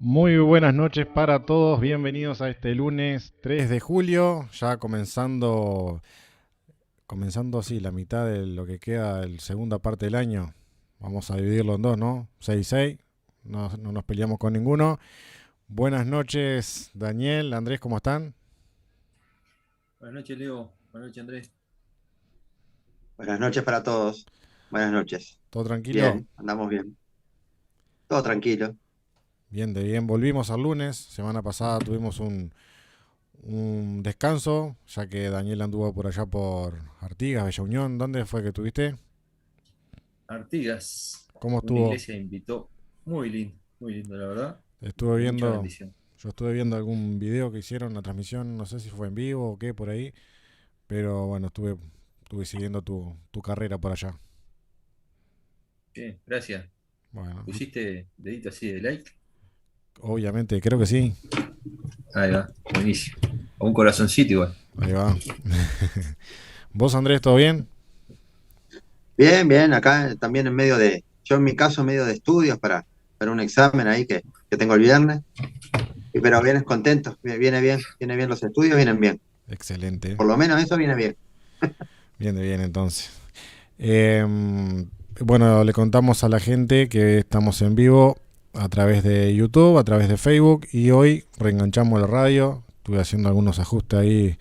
Muy buenas noches para todos, bienvenidos a este lunes 3 de julio, ya comenzando así la mitad de lo que queda de la segunda parte del año. Vamos a dividirlo en dos, ¿no? 6 y 6, no nos peleamos con ninguno. Buenas noches, Daniel, Andrés, ¿cómo están? Buenas noches, Leo. Buenas noches, Andrés. Buenas noches para todos. Buenas noches. ¿Todo tranquilo? Bien, andamos bien. Todo tranquilo. Bien, de bien. Volvimos al lunes, semana pasada tuvimos un descanso, ya que Daniel anduvo por allá por Artigas, Bella Unión. ¿Dónde fue que tuviste? Artigas, ¿Cómo una estuvo? iglesia invitó. Muy lindo, la verdad. Estuve De mucha viendo, bendición. yo estuve viendo algún video que hicieron, una transmisión, no sé si fue en vivo o qué, por ahí, pero bueno, estuve siguiendo tu carrera por allá. Bien, gracias. Bueno, ¿Pusiste dedito así de like? obviamente, creo que sí. Ahí va, buenísimo. O un corazoncito igual. Ahí va. ¿Vos, Andrés, todo bien? Bien, bien. Acá también yo en mi caso, en medio de estudios para un examen ahí que tengo el viernes. Pero vienes contento. Viene bien los estudios, vienen bien. Excelente. Por lo menos eso viene bien. Bien de bien, entonces. Bueno, le contamos a la gente que estamos en vivo a través de YouTube, a través de Facebook, y hoy reenganchamos la radio. Estuve haciendo algunos ajustes ahí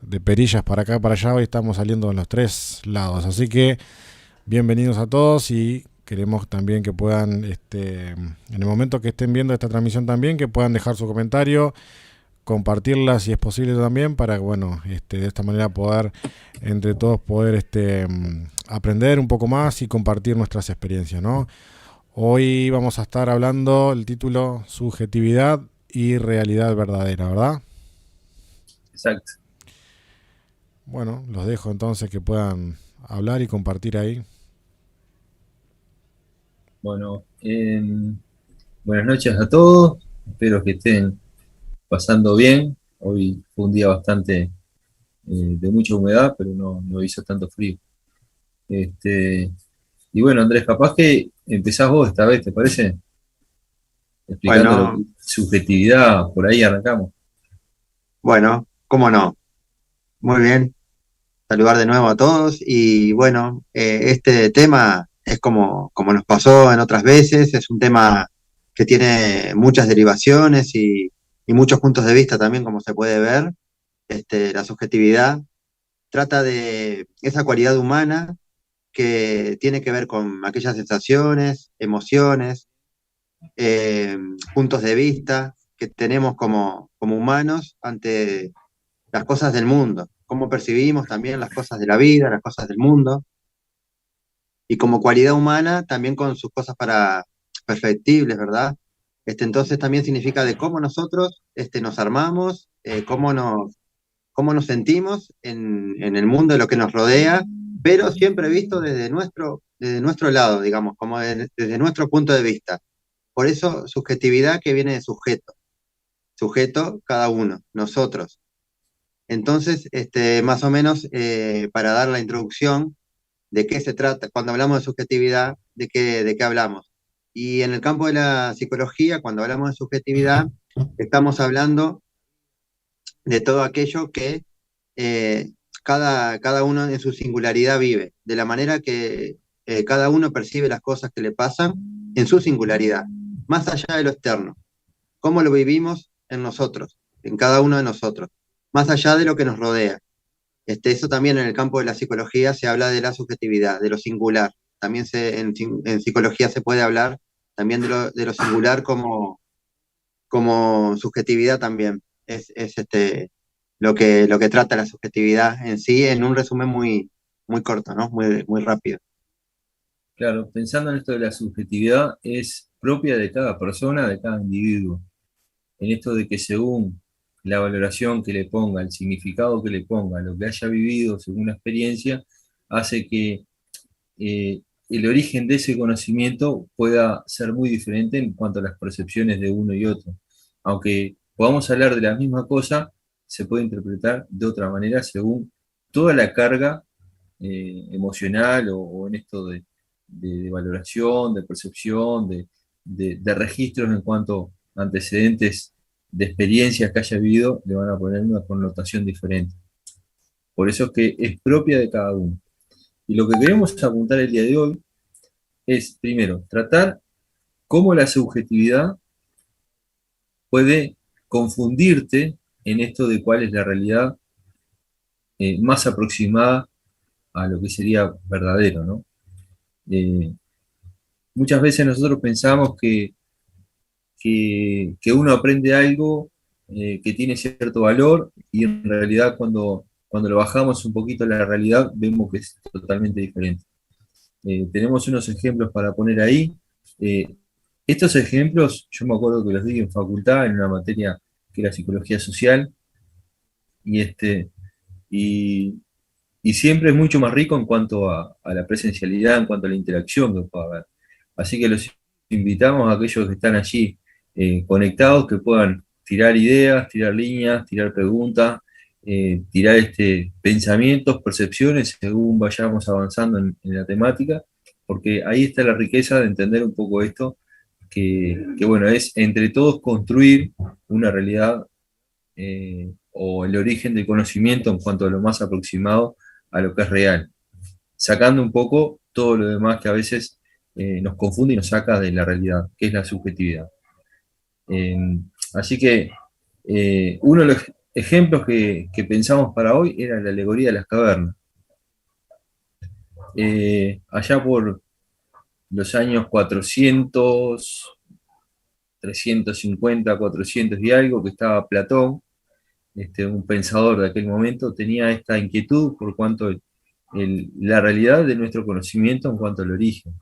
de perillas para acá, para allá. Hoy estamos saliendo en los tres lados. Así que bienvenidos a todos y queremos también que puedan, en el momento que estén viendo esta transmisión también, que puedan dejar su comentario, compartirla si es posible también, para bueno, de esta manera poder, entre todos, poder aprender un poco más y compartir nuestras experiencias, ¿no? Hoy vamos a estar hablando el título Subjetividad y Realidad Verdadera, ¿verdad? Exacto. Bueno, los dejo entonces que puedan hablar y compartir ahí. Bueno, buenas noches a todos. Espero que estén pasando bien. Hoy fue un día bastante de mucha humedad, pero no hizo tanto frío. Este, y bueno, Andrés, capaz que empezás vos esta vez, ¿te parece? Explicando lo que Bueno, es subjetividad, por ahí arrancamos. bueno, cómo no. Muy bien. Saludar de nuevo a todos. Y bueno, este tema es como nos pasó en otras veces. Es un tema que tiene muchas derivaciones y muchos puntos de vista también, como se puede ver. La subjetividad trata de esa cualidad humana que tiene que ver con aquellas sensaciones, emociones, eh, puntos de vista que tenemos como humanos ante las cosas del mundo, cómo percibimos también las cosas de la vida, las cosas del mundo, y como cualidad humana también con sus cosas para perfectibles, ¿verdad? Entonces también significa de cómo nosotros nos armamos, cómo nos sentimos en el mundo de lo que nos rodea, pero siempre visto desde nuestro lado, digamos, desde nuestro punto de vista. Por eso subjetividad que viene de sujeto, sujeto cada uno, nosotros. Entonces, más o menos, para dar la introducción de qué se trata, cuando hablamos de subjetividad, de qué hablamos. Y en el campo de la psicología, cuando hablamos de subjetividad, estamos hablando de todo aquello que eh, cada uno en su singularidad vive, de la manera que cada uno percibe las cosas que le pasan en su singularidad, más allá de lo externo, cómo lo vivimos en nosotros, en cada uno de nosotros, más allá de lo que nos rodea. Eso también en el campo de la psicología se habla de la subjetividad, de lo singular. También en psicología se puede hablar también de lo singular como subjetividad también. Es lo que trata la subjetividad en sí, en un resumen muy corto, ¿no? Muy rápido. Claro, pensando en esto de la subjetividad, es propia de cada persona, de cada individuo. En esto de que según la valoración que le ponga, el significado que le ponga, lo que haya vivido según la experiencia, hace que el origen de ese conocimiento pueda ser muy diferente en cuanto a las percepciones de uno y otro. Aunque podamos hablar de la misma cosa, se puede interpretar de otra manera según toda la carga emocional o en esto de valoración, de percepción, de registros en cuanto antecedentes de experiencias que haya vivido, le van a poner una connotación diferente. Por eso es que es propia de cada uno. Y lo que queremos apuntar el día de hoy es, primero, tratar cómo la subjetividad puede confundirte en esto de cuál es la realidad más aproximada a lo que sería verdadero, ¿no? Eh, Muchas veces nosotros pensamos que uno aprende algo que tiene cierto valor y en realidad cuando lo bajamos un poquito a la realidad vemos que es totalmente diferente. Tenemos unos ejemplos para poner ahí. Eh, Estos ejemplos yo me acuerdo que los di en facultad en una materia que era psicología social y, y, y siempre es mucho más rico en cuanto a la presencialidad, en cuanto a la interacción que pueda haber. Así que los invitamos a aquellos que están allí conectados, que puedan tirar ideas, tirar líneas, tirar preguntas, tirar pensamientos, percepciones, según vayamos avanzando en la temática, porque ahí está la riqueza de entender un poco esto, que bueno, es entre todos construir una realidad o el origen del conocimiento en cuanto a lo más aproximado a lo que es real, sacando un poco todo lo demás que a veces nos confunde y nos saca de la realidad, que es la subjetividad. Eh, Así que uno de los ejemplos que pensamos para hoy era la alegoría de las cavernas. Allá por los años 400, 350, 400 y algo, que estaba Platón, un pensador de aquel momento, tenía esta inquietud por cuanto la realidad de nuestro conocimiento en cuanto al origen.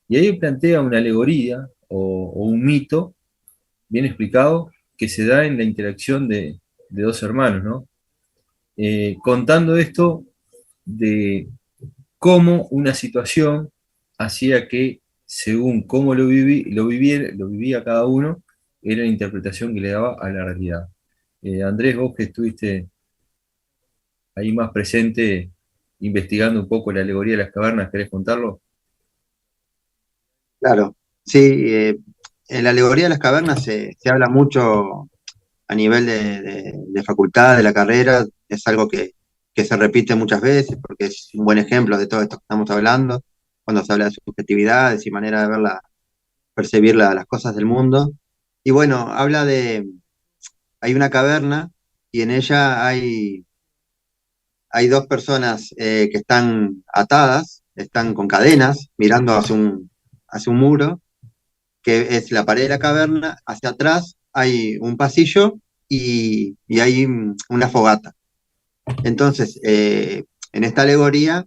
Y ahí plantea una alegoría o un mito bien explicado que se da en la interacción de dos hermanos, ¿no? Contando esto de cómo una situación hacía que, según cómo lo vivía cada uno, era la interpretación que le daba a la realidad. Andrés, vos que estuviste ahí más presente investigando un poco la alegoría de las cavernas, ¿querés contarlo? Claro, sí, en la alegoría de las cavernas se habla mucho a nivel de facultad, de la carrera, es algo que se repite muchas veces porque es un buen ejemplo de todo esto que estamos hablando, cuando se habla de subjetividades y manera de verla, percibir las cosas del mundo. Y bueno, hay una caverna y en ella hay dos personas que están atadas, están con cadenas, mirando hacia un muro, que es la pared de la caverna. Hacia atrás hay un pasillo y hay una fogata. Entonces, en esta alegoría,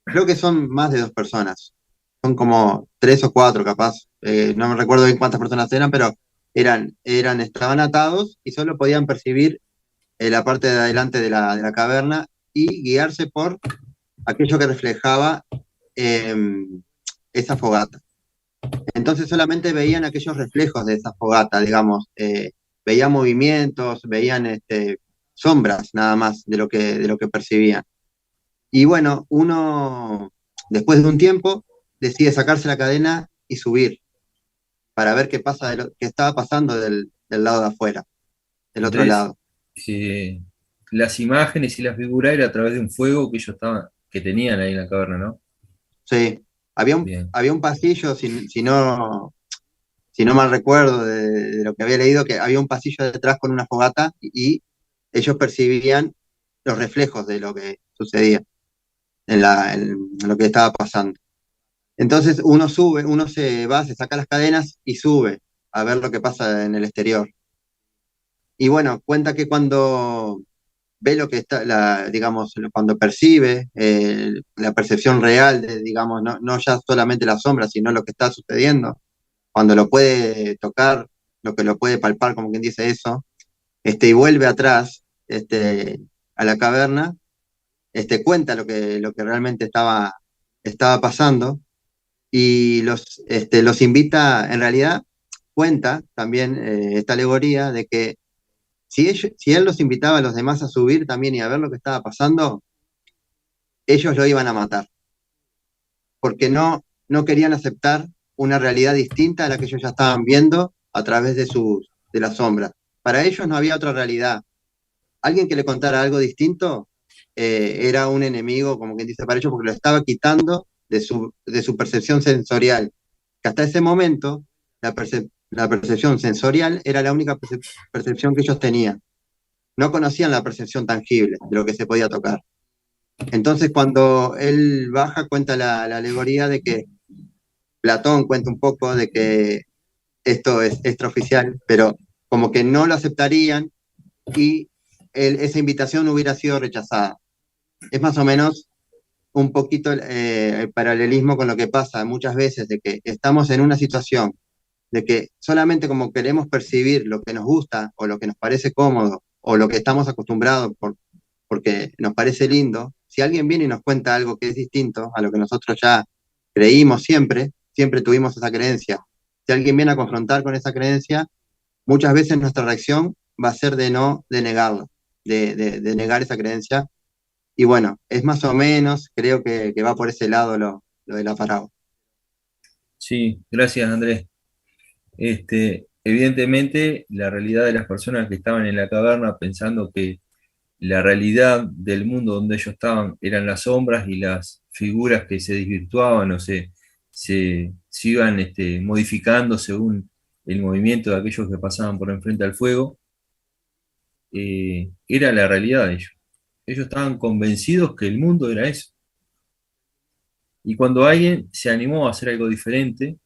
creo que son más de dos personas. Son como tres o cuatro, capaz. No me recuerdo bien cuántas personas eran, pero estaban atados y solo podían percibir la parte de adelante de la caverna y guiarse por aquello que reflejaba eh, esa fogata. Entonces solamente veían aquellos reflejos de esa fogata, digamos, veían movimientos, veían sombras nada más de lo que percibían. Y bueno, uno, después de un tiempo, decide sacarse la cadena y subir para ver qué pasa qué estaba pasando del lado de afuera, del otro Andrés, lado. eh, las imágenes y las figuras era a través de un fuego que que tenían ahí en la caverna, ¿no? Sí, Bien. había un pasillo, si no mal recuerdo de lo que había leído, que había un pasillo detrás con una fogata y ellos percibían los reflejos de lo que sucedía en lo que estaba pasando. Entonces uno sube, uno se va, se saca las cadenas y sube a ver lo que pasa en el exterior. Y bueno, cuenta que cuando ve lo que está, digamos, cuando percibe la percepción real de, digamos, no ya solamente la sombra, sino lo que está sucediendo, cuando lo puede tocar, lo que lo puede palpar, como quien dice eso, y vuelve atrás, a la caverna, cuenta lo que realmente estaba pasando y los invita, en realidad, cuenta también esta alegoría de que si él los invitaba a los demás a subir también y a ver lo que estaba pasando, ellos lo iban a matar, porque no querían aceptar una realidad distinta a la que ellos ya estaban viendo a través de la sombra. Para ellos no había otra realidad. Alguien que le contara algo distinto era un enemigo, como quien dice, para ellos, porque lo estaba quitando de su percepción sensorial. Que hasta ese momento, la percepción sensorial era la única percepción que ellos tenían. No conocían la percepción tangible de lo que se podía tocar. Entonces, cuando él baja, cuenta la alegoría de que Platón cuenta un poco de que esto es extraoficial, pero como que no lo aceptarían y esa invitación hubiera sido rechazada. Es más o menos un poquito el paralelismo con lo que pasa muchas veces, de que estamos en una situación de que solamente como queremos percibir lo que nos gusta o lo que nos parece cómodo o lo que estamos acostumbrados porque nos parece lindo, si alguien viene y nos cuenta algo que es distinto a lo que nosotros ya creímos siempre, siempre tuvimos esa creencia, si alguien viene a confrontar con esa creencia, muchas veces nuestra reacción va a ser de negarlo, de negar esa creencia. Y bueno, es más o menos, creo que va por ese lado lo de la parábola. Sí, gracias Andrés. Evidentemente, la realidad de las personas que estaban en la caverna pensando que la realidad del mundo donde ellos estaban eran las sombras y las figuras que se desvirtuaban o se iban modificando según el movimiento de aquellos que pasaban por enfrente al fuego, era la realidad de ellos. Ellos estaban convencidos que el mundo era eso. Y cuando alguien se animó a hacer algo diferente,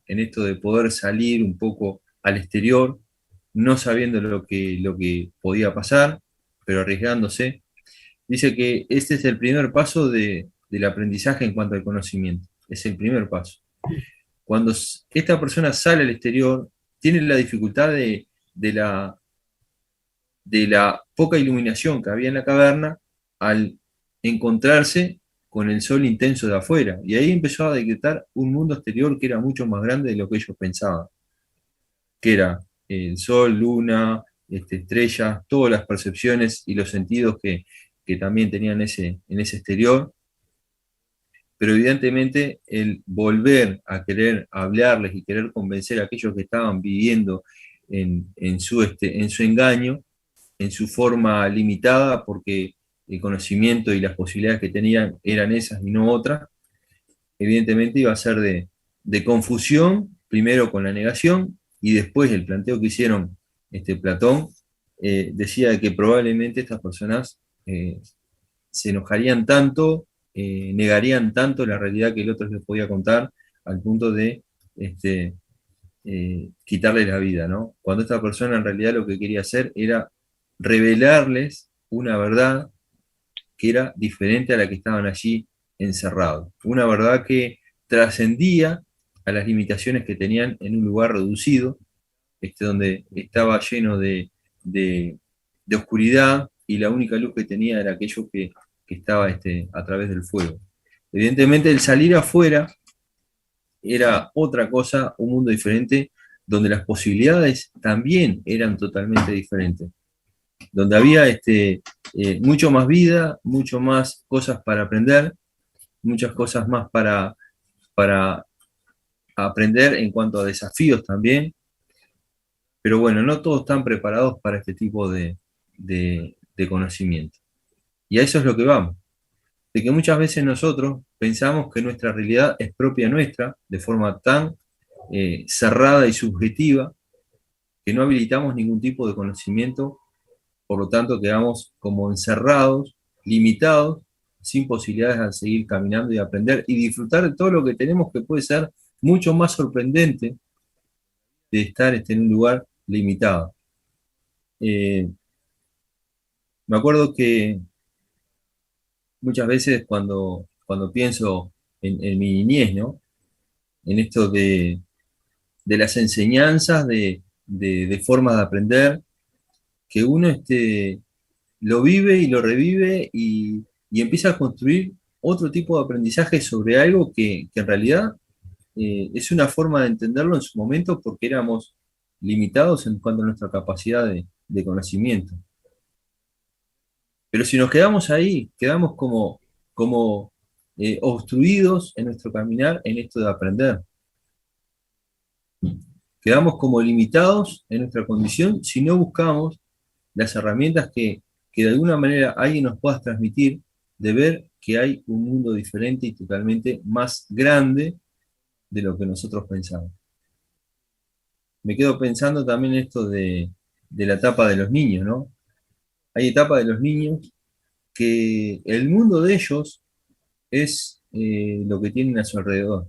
en esto de poder salir un poco al exterior, no sabiendo lo que podía pasar, pero arriesgándose, dice que este es el primer paso del aprendizaje en cuanto al conocimiento. Es el primer paso. Cuando esta persona sale al exterior, tiene la dificultad de la poca iluminación que había en la caverna al encontrarse con el sol intenso de afuera. Y ahí empezó a decretar un mundo exterior que era mucho más grande de lo que ellos pensaban, que era el sol, luna, estrellas, todas las percepciones y los sentidos que también tenían en ese exterior. Pero evidentemente el volver a querer hablarles y querer convencer a aquellos que estaban viviendo en su engaño, en su forma limitada, porque el conocimiento y las posibilidades que tenían eran esas y no otras, evidentemente iba a ser de confusión, primero con la negación, y después el planteo que hicieron Platón, decía que probablemente estas personas se enojarían tanto, negarían tanto la realidad que el otro les podía contar, al punto de quitarles la vida, ¿no? Cuando esta persona en realidad lo que quería hacer era revelarles una verdad que era diferente a la que estaban allí encerrados. Una verdad que trascendía a las limitaciones que tenían en un lugar reducido, donde estaba lleno de oscuridad y la única luz que tenía era aquello que estaba a través del fuego. Evidentemente el salir afuera era otra cosa, un mundo diferente, donde las posibilidades también eran totalmente diferentes, donde había mucho más vida, mucho más cosas para aprender, muchas cosas más para aprender en cuanto a desafíos también, pero bueno, no todos están preparados para este tipo de conocimiento. Y a eso es lo que vamos, de que muchas veces nosotros pensamos que nuestra realidad es propia nuestra, de forma tan cerrada y subjetiva, que no habilitamos ningún tipo de conocimiento, por lo tanto quedamos como encerrados, limitados, sin posibilidades de seguir caminando y aprender y disfrutar de todo lo que tenemos, que puede ser mucho más sorprendente de estar en un lugar limitado. Me acuerdo que muchas veces cuando pienso en mi niñez, ¿no? En esto de las enseñanzas, de formas de aprender, que uno lo vive y lo revive y empieza a construir otro tipo de aprendizaje sobre algo que en realidad es una forma de entenderlo en su momento porque éramos limitados en cuanto a nuestra capacidad de conocimiento. Pero si nos quedamos ahí, quedamos como obstruidos en nuestro caminar en esto de aprender. Quedamos como limitados en nuestra condición si no buscamos las herramientas que de alguna manera alguien nos pueda transmitir, de ver que hay un mundo diferente y totalmente más grande de lo que nosotros pensamos. Me quedo pensando también esto de la etapa de los niños, ¿no? Hay etapa de los niños que el mundo de ellos es lo que tienen a su alrededor.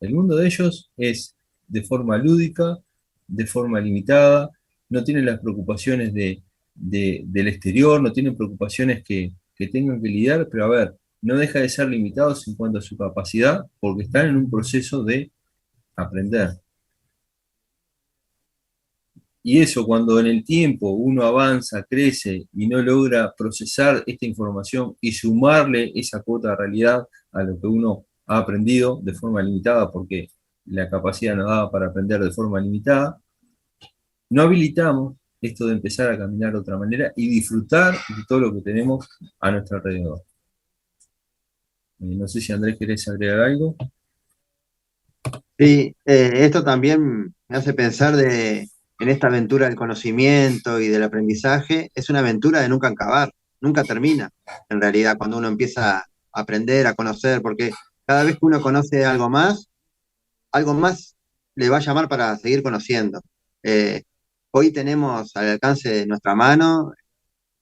El mundo de ellos es de forma lúdica, de forma limitada, no tienen las preocupaciones del exterior, no tienen preocupaciones que tengan que lidiar, pero a ver, no deja de ser limitados en cuanto a su capacidad porque están en un proceso de aprender. Y eso cuando en el tiempo uno avanza, crece y no logra procesar esta información y sumarle esa cuota de realidad a lo que uno ha aprendido de forma limitada, porque la capacidad nos daba para aprender de forma limitada, no habilitamos esto de empezar a caminar de otra manera y disfrutar de todo lo que tenemos a nuestro alrededor. No sé si Andrés querés agregar algo. Sí, esto también me hace pensar en esta aventura del conocimiento y del aprendizaje. Es una aventura de nunca acabar, nunca termina, en realidad, cuando uno empieza a aprender, a conocer, porque cada vez que uno conoce algo más le va a llamar para seguir conociendo. Eh, Hoy tenemos al alcance de nuestra mano,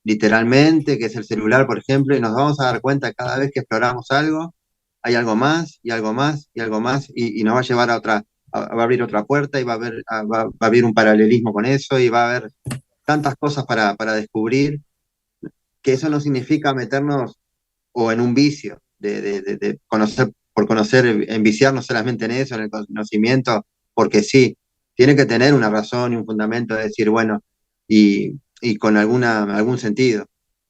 literalmente, que es el celular, por ejemplo, y nos vamos a dar cuenta cada vez que exploramos algo, hay algo más, y algo más, y algo más, y nos va a llevar a otra, va a abrir otra puerta, y va a abrir un paralelismo con eso, y va a haber tantas cosas para descubrir, que eso no significa meternos o en un vicio de conocer por conocer, enviciarnos solamente en eso, en el conocimiento, porque sí, tiene que tener una razón y un fundamento de decir, bueno, y con algún sentido,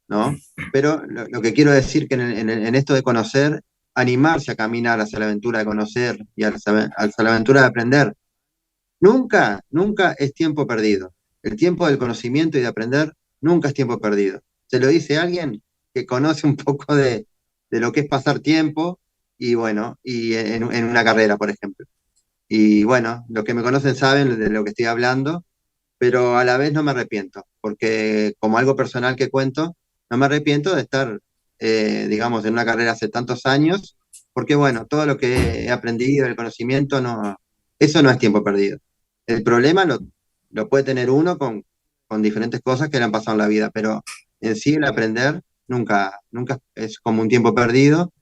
¿no? Pero lo que quiero decir que en esto de conocer, animarse a caminar hacia la aventura de conocer y hacia la aventura de aprender, nunca es tiempo perdido. El tiempo del conocimiento y de aprender nunca es tiempo perdido. Se lo dice alguien que conoce un poco de lo que es pasar tiempo y bueno, y en una carrera, por ejemplo. Y bueno, los que me conocen saben de lo que estoy hablando, pero a la vez no me arrepiento, porque como algo personal que cuento, no me arrepiento de estar, digamos, en una carrera hace tantos años, porque bueno, todo lo que he aprendido, el conocimiento, no, eso no es tiempo perdido. El problema lo puede tener uno con diferentes cosas que le han pasado en la vida, pero en sí el aprender nunca es como un tiempo perdido.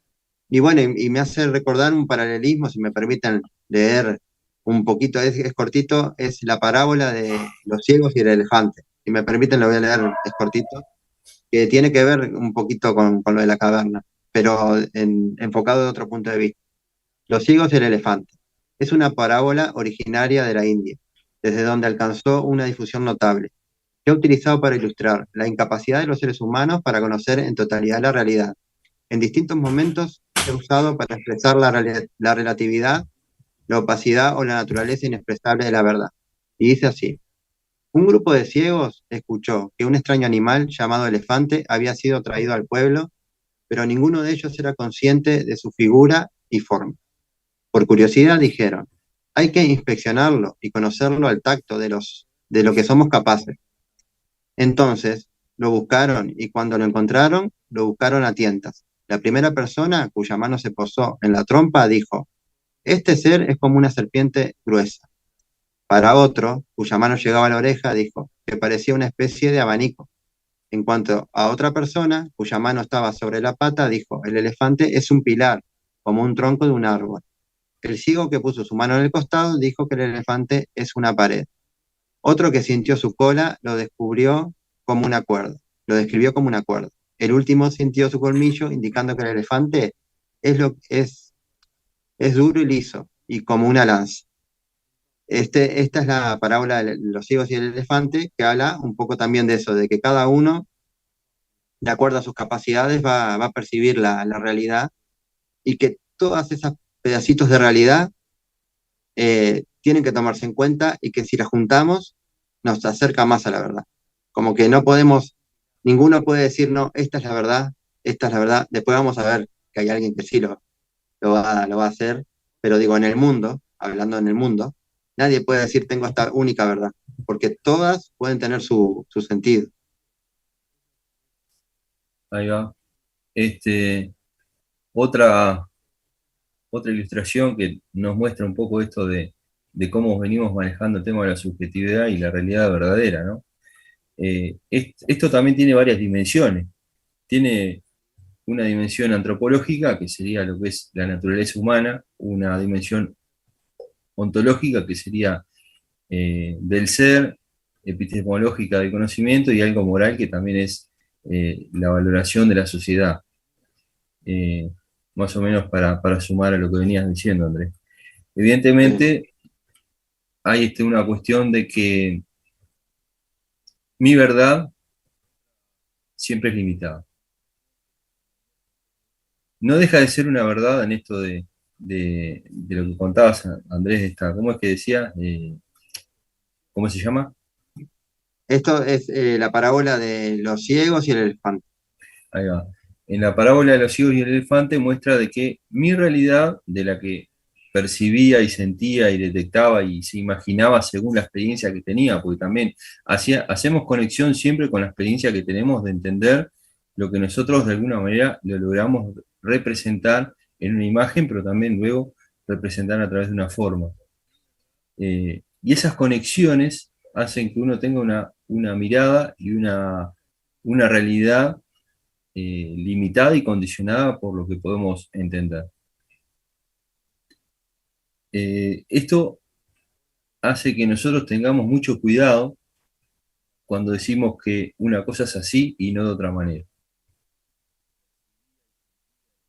Y bueno, y me hace recordar un paralelismo, si me permiten leer un poquito, es cortito, es la parábola de los ciegos y el elefante. Si me permiten, lo voy a leer, es cortito, que tiene que ver un poquito con lo de la caverna, pero enfocado de otro punto de vista. Los ciegos y el elefante. Es una parábola originaria de la India, desde donde alcanzó una difusión notable. Se ha utilizado para ilustrar la incapacidad de los seres humanos para conocer en totalidad la realidad. En distintos momentos se ha usado para expresar la relatividad, la opacidad o la naturaleza inexpresable de la verdad. Y dice así: un grupo de ciegos escuchó que un extraño animal llamado elefante había sido traído al pueblo, pero ninguno de ellos era consciente de su figura y forma. Por curiosidad dijeron, hay que inspeccionarlo y conocerlo al tacto de lo que somos capaces. Entonces lo buscaron y cuando lo encontraron, lo buscaron a tientas. La primera persona cuya mano se posó en la trompa dijo, este ser es como una serpiente gruesa. Para otro, cuya mano llegaba a la oreja, dijo que parecía una especie de abanico. En cuanto a otra persona, cuya mano estaba sobre la pata, dijo, el elefante es un pilar, como un tronco de un árbol. El ciego que puso su mano en el costado dijo que el elefante es una pared. Otro que sintió su cola lo descubrió como una cuerda, lo describió como una cuerda. El último sintió su colmillo, indicando que el elefante es duro y liso, y como una lanza. Esta es la parábola de los ciegos y el elefante, que habla un poco también de eso, de que cada uno, de acuerdo a sus capacidades, va a percibir la realidad, y que todas esas pedacitos de realidad tienen que tomarse en cuenta y que si las juntamos nos acerca más a la verdad. Como que no podemos, ninguno puede decir, no, esta es la verdad, esta es la verdad. Después vamos a ver que hay alguien que sí lo va a hacer, pero digo, en el mundo, hablando en el mundo, nadie puede decir tengo esta única verdad, porque todas pueden tener su sentido. Ahí va. Este, otra, otra ilustración que nos muestra un poco esto de cómo venimos manejando el tema de la subjetividad y la realidad verdadera, ¿no? Esto también tiene varias dimensiones. Tiene una dimensión antropológica, que sería lo que es la naturaleza humana, una dimensión ontológica, que sería del ser, epistemológica del conocimiento, y algo moral, que también es la valoración de la sociedad. Más o menos para sumar a lo que venías diciendo, Andrés. Evidentemente, hay una cuestión de que mi verdad siempre es limitada. No deja de ser una verdad en esto de lo que contabas, Andrés, ¿cómo es que decía? ¿Cómo se llama? Esto es la parábola de los ciegos y el elefante. Ahí va. En la parábola de los ciegos y el elefante muestra de que mi realidad, de la que percibía y sentía y detectaba y se imaginaba según la experiencia que tenía, porque también hacemos conexión siempre con la experiencia que tenemos de entender lo que nosotros de alguna manera lo logramos representar en una imagen, pero también luego representar a través de una forma. Y esas conexiones hacen que uno tenga una mirada y una realidad limitada y condicionada por lo que podemos entender. Esto hace que nosotros tengamos mucho cuidado cuando decimos que una cosa es así y no de otra manera.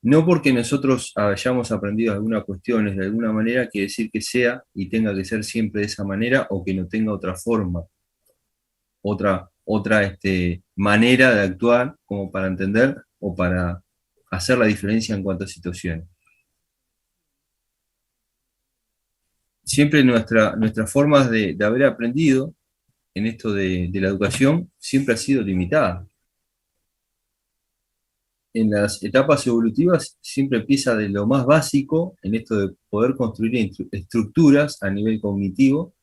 No porque nosotros hayamos aprendido algunas cuestiones de alguna manera, quiere decir que sea y tenga que ser siempre de esa manera, o que no tenga otra forma, otra manera de actuar como para entender o para hacer la diferencia en cuanto a situaciones. Siempre nuestras formas de haber aprendido en esto de la educación siempre ha sido limitada. En las etapas evolutivas siempre empieza de lo más básico, en esto de poder construir estructuras a nivel cognitivo,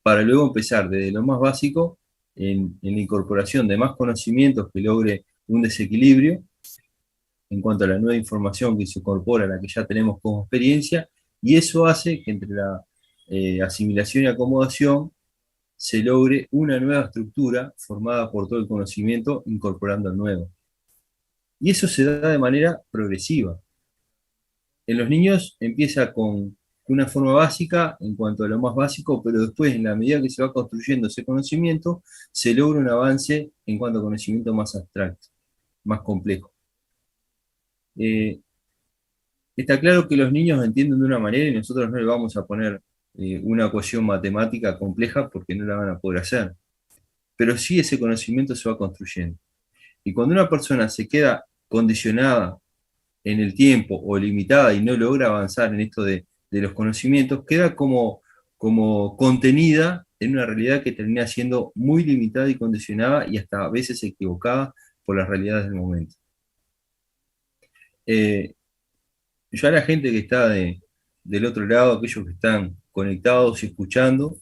para luego empezar desde lo más básico en la incorporación de más conocimientos que logre un desequilibrio en cuanto a la nueva información que se incorpora a la que ya tenemos como experiencia, y eso hace que entre la asimilación y acomodación se logre una nueva estructura formada por todo el conocimiento incorporando el nuevo. Y eso se da de manera progresiva. En los niños empieza con una forma básica en cuanto a lo más básico, pero después, en la medida que se va construyendo ese conocimiento, se logra un avance en cuanto a conocimiento más abstracto, más complejo. Está claro que los niños entienden de una manera y nosotros no le vamos a poner una ecuación matemática compleja porque no la van a poder hacer. Pero sí ese conocimiento se va construyendo. Y cuando una persona se queda condicionada en el tiempo o limitada y no logra avanzar en esto de los conocimientos, queda como contenida en una realidad que termina siendo muy limitada y condicionada y hasta a veces equivocada por las realidades del momento. Ya la gente que está del otro lado, aquellos que están conectados y escuchando,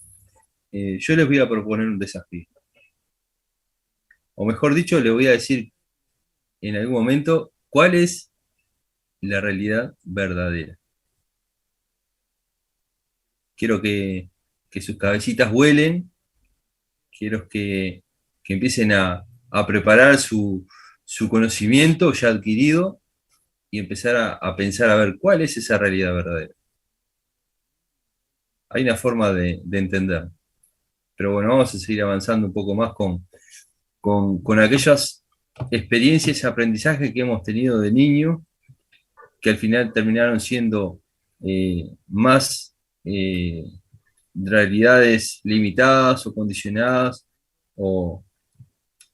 yo les voy a proponer un desafío. O mejor dicho, les voy a decir en algún momento cuál es la realidad verdadera. Quiero que sus cabecitas vuelen, quiero que empiecen a preparar su conocimiento ya adquirido y empezar a pensar a ver cuál es esa realidad verdadera. Hay una forma de entender. Pero bueno, vamos a seguir avanzando un poco más con aquellas experiencias y aprendizajes que hemos tenido de niño, que al final terminaron siendo más realidades limitadas o condicionadas, o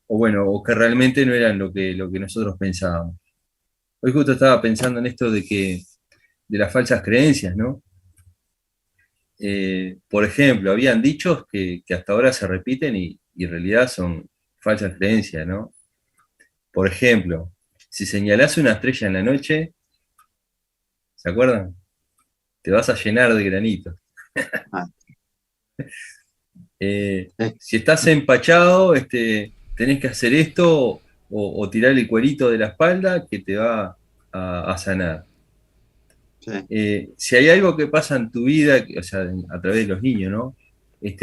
bueno, o que realmente no eran lo que nosotros pensábamos. Hoy justo estaba pensando en esto de las falsas creencias, ¿no? Por ejemplo, habían dichos que hasta ahora se repiten y en realidad son falsas creencias, ¿no? Por ejemplo, si señalás una estrella en la noche, ¿se acuerdan? Te vas a llenar de granitos. Ah, Si estás empachado, tenés que hacer esto o tirar el cuerito de la espalda que te va a sanar. Sí, Si hay algo que pasa en tu vida, o sea, a través de los niños, ¿no?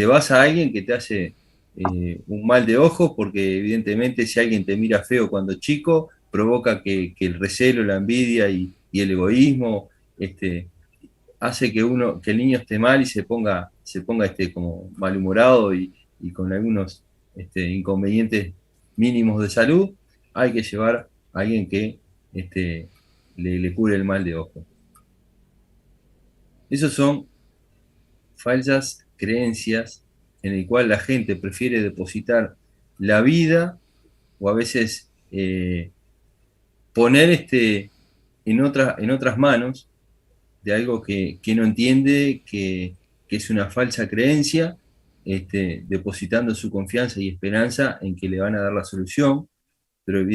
Vas a alguien que te hace un mal de ojos, porque evidentemente si alguien te mira feo cuando chico, provoca que el recelo, la envidia y el egoísmo este, hace que el niño esté mal y se ponga como malhumorado y con algunos inconvenientes mínimos de salud. Hay que llevar a alguien que le cure el mal de ojo. Esos son falsas creencias en el cual la gente prefiere depositar la vida o a veces poner en otras manos de algo que no entiende, que es una falsa creencia, depositando su confianza y esperanza en que le van a dar la solución, pero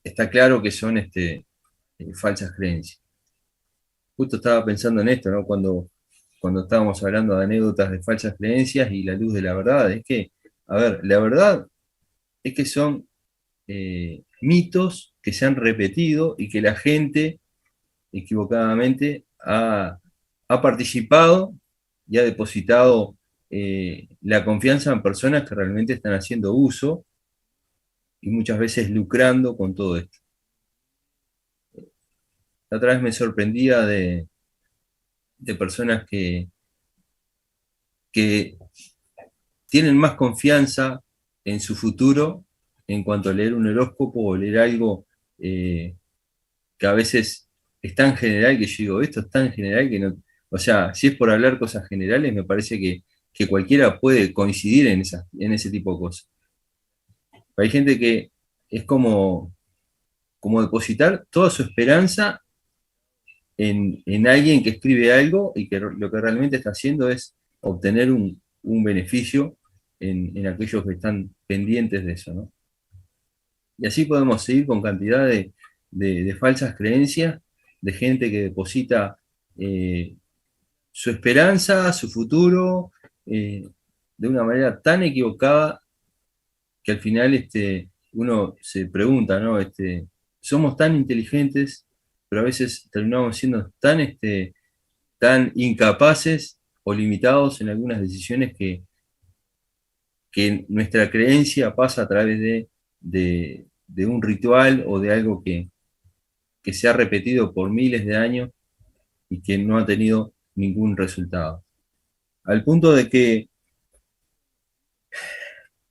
está claro que son falsas creencias. Justo estaba pensando en esto, ¿no? Cuando estábamos hablando de anécdotas de falsas creencias y la luz de la verdad, es que, a ver, la verdad es que son mitos que se han repetido y que la gente equivocadamente ha participado y ha depositado la confianza en personas que realmente están haciendo uso y muchas veces lucrando con todo esto. La otra vez me sorprendía de personas que tienen más confianza en su futuro en cuanto a leer un horóscopo o leer algo que a veces es tan general que yo digo, esto es tan general que no, o sea, si es por hablar cosas generales, me parece que cualquiera puede coincidir en ese tipo de cosas. Pero hay gente que es como depositar toda su esperanza en alguien que escribe algo y que lo que realmente está haciendo es obtener un beneficio en aquellos que están pendientes de eso, ¿no? Y así podemos seguir con cantidad de falsas creencias, de gente que deposita eh, su esperanza, su futuro, de una manera tan equivocada que al final uno se pregunta, ¿no? Somos tan inteligentes, pero a veces terminamos siendo tan incapaces o limitados en algunas decisiones que nuestra creencia pasa a través de un ritual o de algo que se ha repetido por miles de años y que no ha tenido ningún resultado. Al punto de que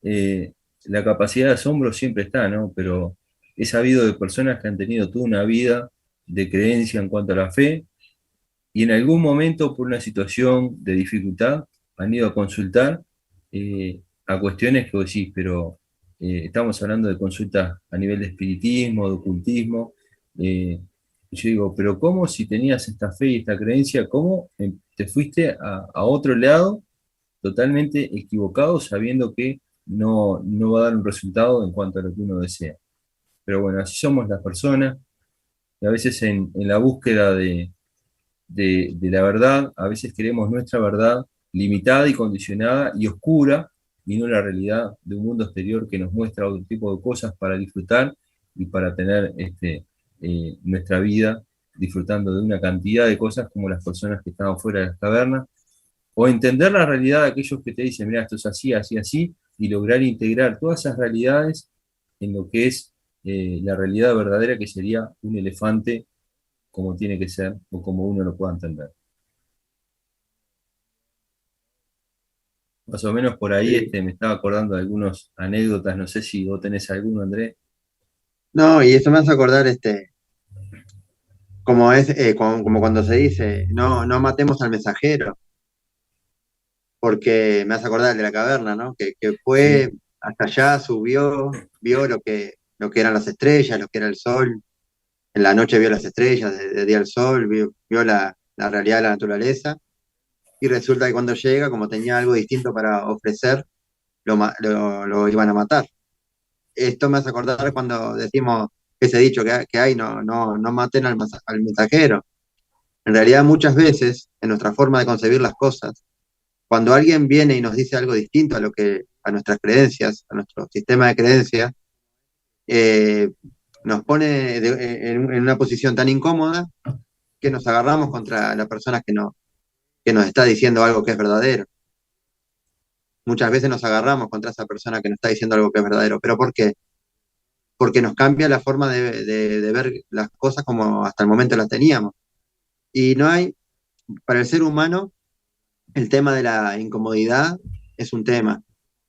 eh, la capacidad de asombro siempre está, ¿no? Pero he sabido de personas que han tenido toda una vida de creencia en cuanto a la fe y en algún momento por una situación de dificultad han ido a consultar a cuestiones que vos decís, pero estamos hablando de consultas a nivel de espiritismo, de ocultismo. Yo digo, pero ¿cómo si tenías esta fe y esta creencia, cómo te fuiste a otro lado totalmente equivocado sabiendo que no va a dar un resultado en cuanto a lo que uno desea? Pero bueno, así somos las personas y a veces en la búsqueda de la verdad, a veces queremos nuestra verdad limitada y condicionada y oscura, y no la realidad de un mundo exterior que nos muestra otro tipo de cosas para disfrutar y para tener nuestra vida disfrutando de una cantidad de cosas como las personas que estaban fuera de las cavernas, o entender la realidad de aquellos que te dicen, mira, esto es así, así, así, y lograr integrar todas esas realidades en lo que es la realidad verdadera, que sería un elefante como tiene que ser o como uno lo pueda entender. Más o menos por ahí sí. me estaba acordando de algunas anécdotas, no sé si vos tenés alguno, Andrés. No, y eso me hace acordar, como es, como cuando se dice, no, no matemos al mensajero, porque me hace acordar el de la caverna, ¿no? Que fue Sí, hasta allá, subió, vio lo que eran las estrellas, lo que era el sol, en la noche vio las estrellas, de día el sol, vio la realidad de la naturaleza, y resulta que cuando llega, como tenía algo distinto para ofrecer, lo iban a matar. Esto me hace acordar cuando decimos ese dicho que hay, no, no, no maten al mensajero. En realidad, muchas veces, en nuestra forma de concebir las cosas, cuando alguien viene y nos dice algo distinto a nuestras creencias, a nuestro sistema de creencias, eh, nos pone en una posición tan incómoda que nos agarramos contra la persona que nos está diciendo algo que es verdadero. Muchas veces nos agarramos contra esa persona que nos está diciendo algo que es verdadero. ¿Pero por qué? Porque nos cambia la forma de ver las cosas como hasta el momento las teníamos. Y no hay, para el ser humano, el tema de la incomodidad es un tema.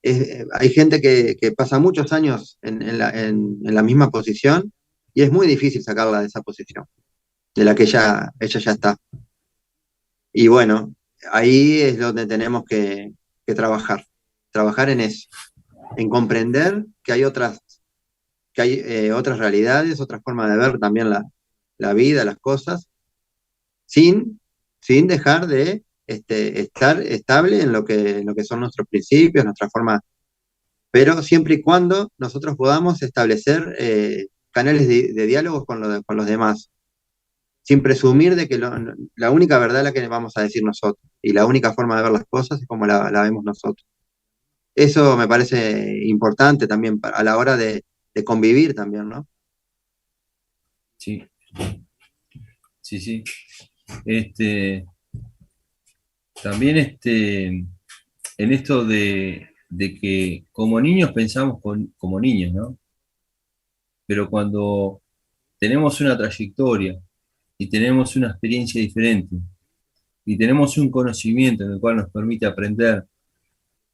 Hay gente que pasa muchos años en la misma posición y es muy difícil sacarla de esa posición, de la que ella ya está. Y bueno, ahí es donde tenemos que trabajar en eso, en comprender que hay otras realidades, otras formas de ver también la vida, las cosas, sin, sin dejar de estar estable en lo que son nuestros principios, nuestra forma, pero siempre y cuando nosotros podamos establecer canales de diálogo con los demás, sin presumir de que la única verdad es la que vamos a decir nosotros, y la única forma de ver las cosas es como la vemos nosotros. Eso me parece importante también a la hora de convivir también, ¿no? Sí, sí, sí. Este, también en esto de que como niños pensamos como niños, ¿no? Pero cuando tenemos una trayectoria y tenemos una experiencia diferente y tenemos un conocimiento en el cual nos permite aprender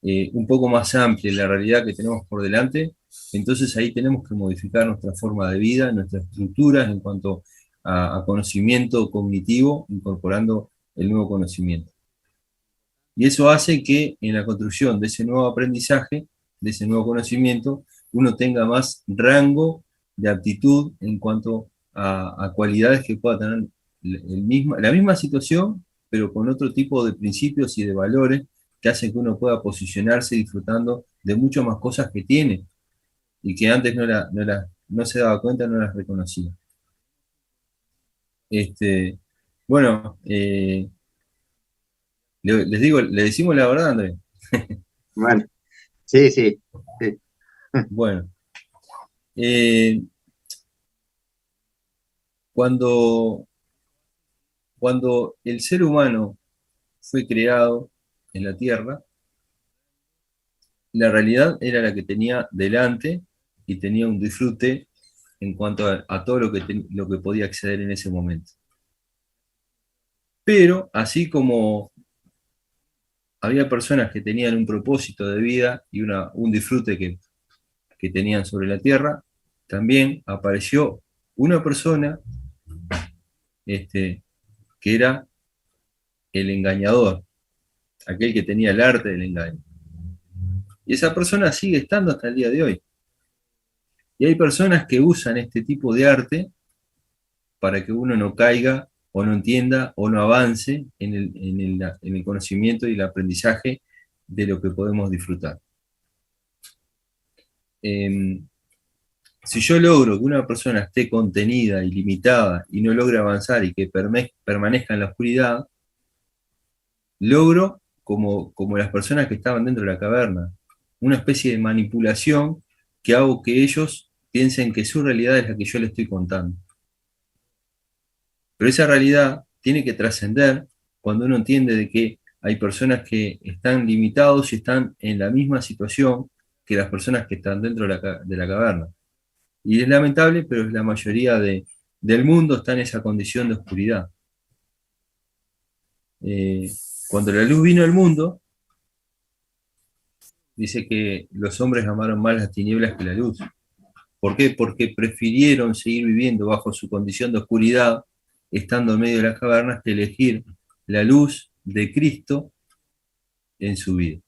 un poco más amplia la realidad que tenemos por delante, entonces ahí tenemos que modificar nuestra forma de vida, nuestras estructuras en cuanto a conocimiento cognitivo, incorporando el nuevo conocimiento. Y eso hace que en la construcción de ese nuevo aprendizaje, de ese nuevo conocimiento, uno tenga más rango de aptitud en cuanto a cualidades que pueda tener la misma situación, pero con otro tipo de principios y de valores que hacen que uno pueda posicionarse disfrutando de muchas más cosas que tiene y que antes no se daba cuenta, no las reconocía. Bueno, les digo, le decimos la verdad, Andrés. Bueno, sí, sí, sí. Bueno, eh, cuando, cuando el ser humano fue creado en la Tierra, la realidad era la que tenía delante y tenía un disfrute en cuanto a todo lo que podía acceder en ese momento. Pero así como había personas que tenían un propósito de vida y un disfrute que tenían sobre la Tierra, también apareció una persona que era el engañador, aquel que tenía el arte del engaño. Y esa persona sigue estando hasta el día de hoy. Y hay personas que usan este tipo de arte para que uno no caiga o no entienda o no avance en el conocimiento y el aprendizaje de lo que podemos disfrutar. Si yo logro que una persona esté contenida y limitada y no logre avanzar y que permanezca en la oscuridad, logro, como las personas que estaban dentro de la caverna, una especie de manipulación que hago que ellos piensen que su realidad es la que yo les estoy contando. Pero esa realidad tiene que trascender cuando uno entiende de que hay personas que están limitados y están en la misma situación que las personas que están dentro de la caverna. Y es lamentable, pero la mayoría del mundo está en esa condición de oscuridad. Cuando la luz vino al mundo, dice que los hombres amaron más las tinieblas que la luz. ¿Por qué? Porque prefirieron seguir viviendo bajo su condición de oscuridad, estando en medio de las cavernas, que elegir la luz de Cristo en su vida.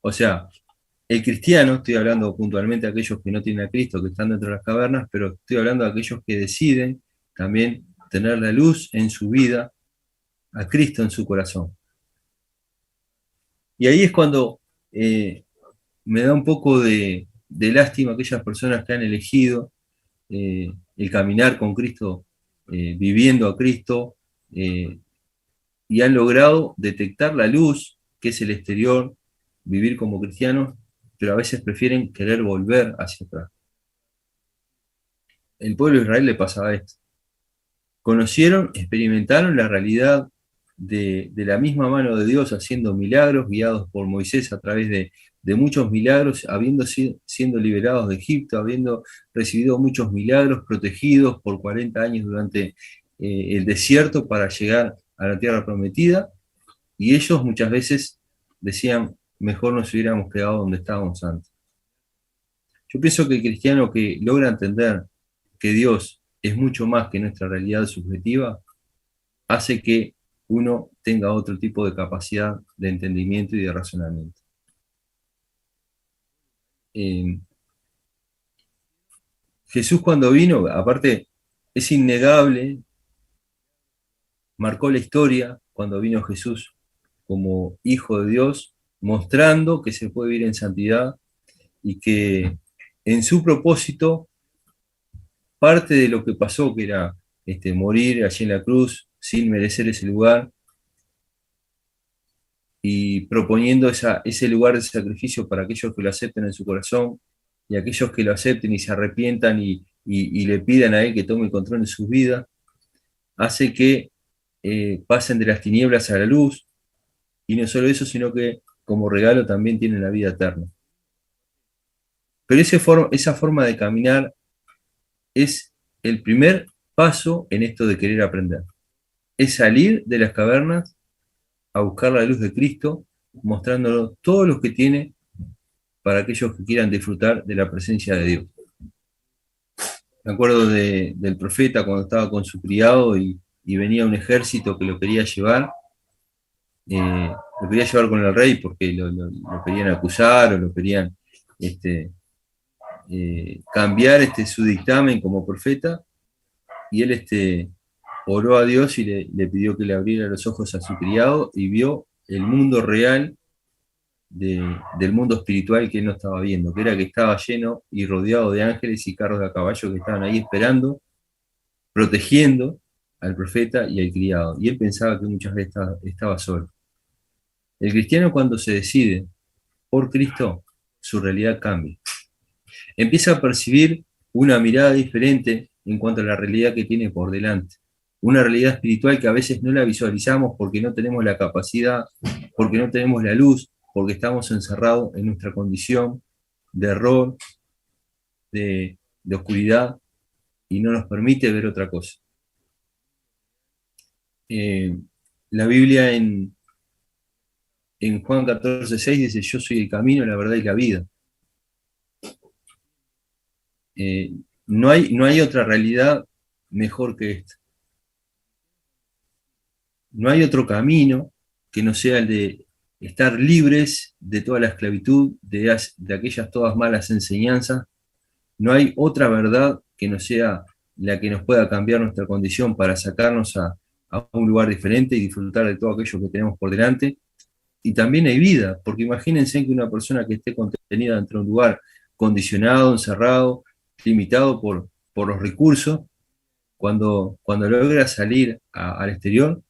O sea, el cristiano, estoy hablando puntualmente de aquellos que no tienen a Cristo, que están dentro de las cavernas, pero estoy hablando de aquellos que deciden también tener la luz en su vida, a Cristo en su corazón. Y ahí es cuando me da un poco de lástima aquellas personas que han elegido el caminar con Cristo, viviendo a Cristo, y han logrado detectar la luz, que es el exterior, vivir como cristianos, pero a veces prefieren querer volver hacia atrás. El pueblo de Israel le pasaba esto. Conocieron, experimentaron la realidad de la misma mano de Dios haciendo milagros, guiados por Moisés a través de muchos milagros, habiendo siendo liberados de Egipto, habiendo recibido muchos milagros, protegidos por 40 años durante el desierto para llegar a la tierra prometida, y ellos muchas veces decían, mejor nos hubiéramos quedado donde estábamos antes. Yo pienso que el cristiano que logra entender que Dios es mucho más que nuestra realidad subjetiva, hace que uno tenga otro tipo de capacidad de entendimiento y de razonamiento. Jesús cuando vino, aparte, es innegable, marcó la historia cuando vino Jesús como Hijo de Dios, mostrando que se puede vivir en santidad y que en su propósito, parte de lo que pasó, que era morir allí en la cruz sin merecer ese lugar, y proponiendo ese lugar de sacrificio para aquellos que lo acepten en su corazón, y aquellos que lo acepten y se arrepientan y le pidan a Él que tome el control de sus vidas, hace que pasen de las tinieblas a la luz, y no solo eso, sino que como regalo también tienen la vida eterna. Pero esa forma de caminar es el primer paso en esto de querer aprender. Es salir de las cavernas a buscar la luz de Cristo, mostrándolo todo lo que tiene para aquellos que quieran disfrutar de la presencia de Dios. Me acuerdo del profeta cuando estaba con su criado y venía un ejército que lo quería llevar con el rey porque lo querían acusar o lo querían cambiar su dictamen como profeta, y él oró a Dios y le pidió que le abriera los ojos a su criado y vio el mundo real del mundo espiritual que él no estaba viendo, que era que estaba lleno y rodeado de ángeles y carros de a caballo que estaban ahí esperando, protegiendo al profeta y al criado. Y él pensaba que muchas veces estaba solo. El cristiano, cuando se decide por Cristo, su realidad cambia. Empieza a percibir una mirada diferente en cuanto a la realidad que tiene por delante. Una realidad espiritual que a veces no la visualizamos porque no tenemos la capacidad, porque no tenemos la luz, porque estamos encerrados en nuestra condición de error, de oscuridad, y no nos permite ver otra cosa. La Biblia en Juan 14:6 dice, yo soy el camino, la verdad y la vida. No hay otra realidad mejor que esta. No hay otro camino que no sea el de estar libres de toda la esclavitud, de aquellas todas malas enseñanzas. No hay otra verdad que no sea la que nos pueda cambiar nuestra condición para sacarnos a un lugar diferente y disfrutar de todo aquello que tenemos por delante. Y también hay vida, porque imagínense que una persona que esté contenida dentro de un lugar condicionado, encerrado, limitado por los recursos, cuando logra salir al exterior,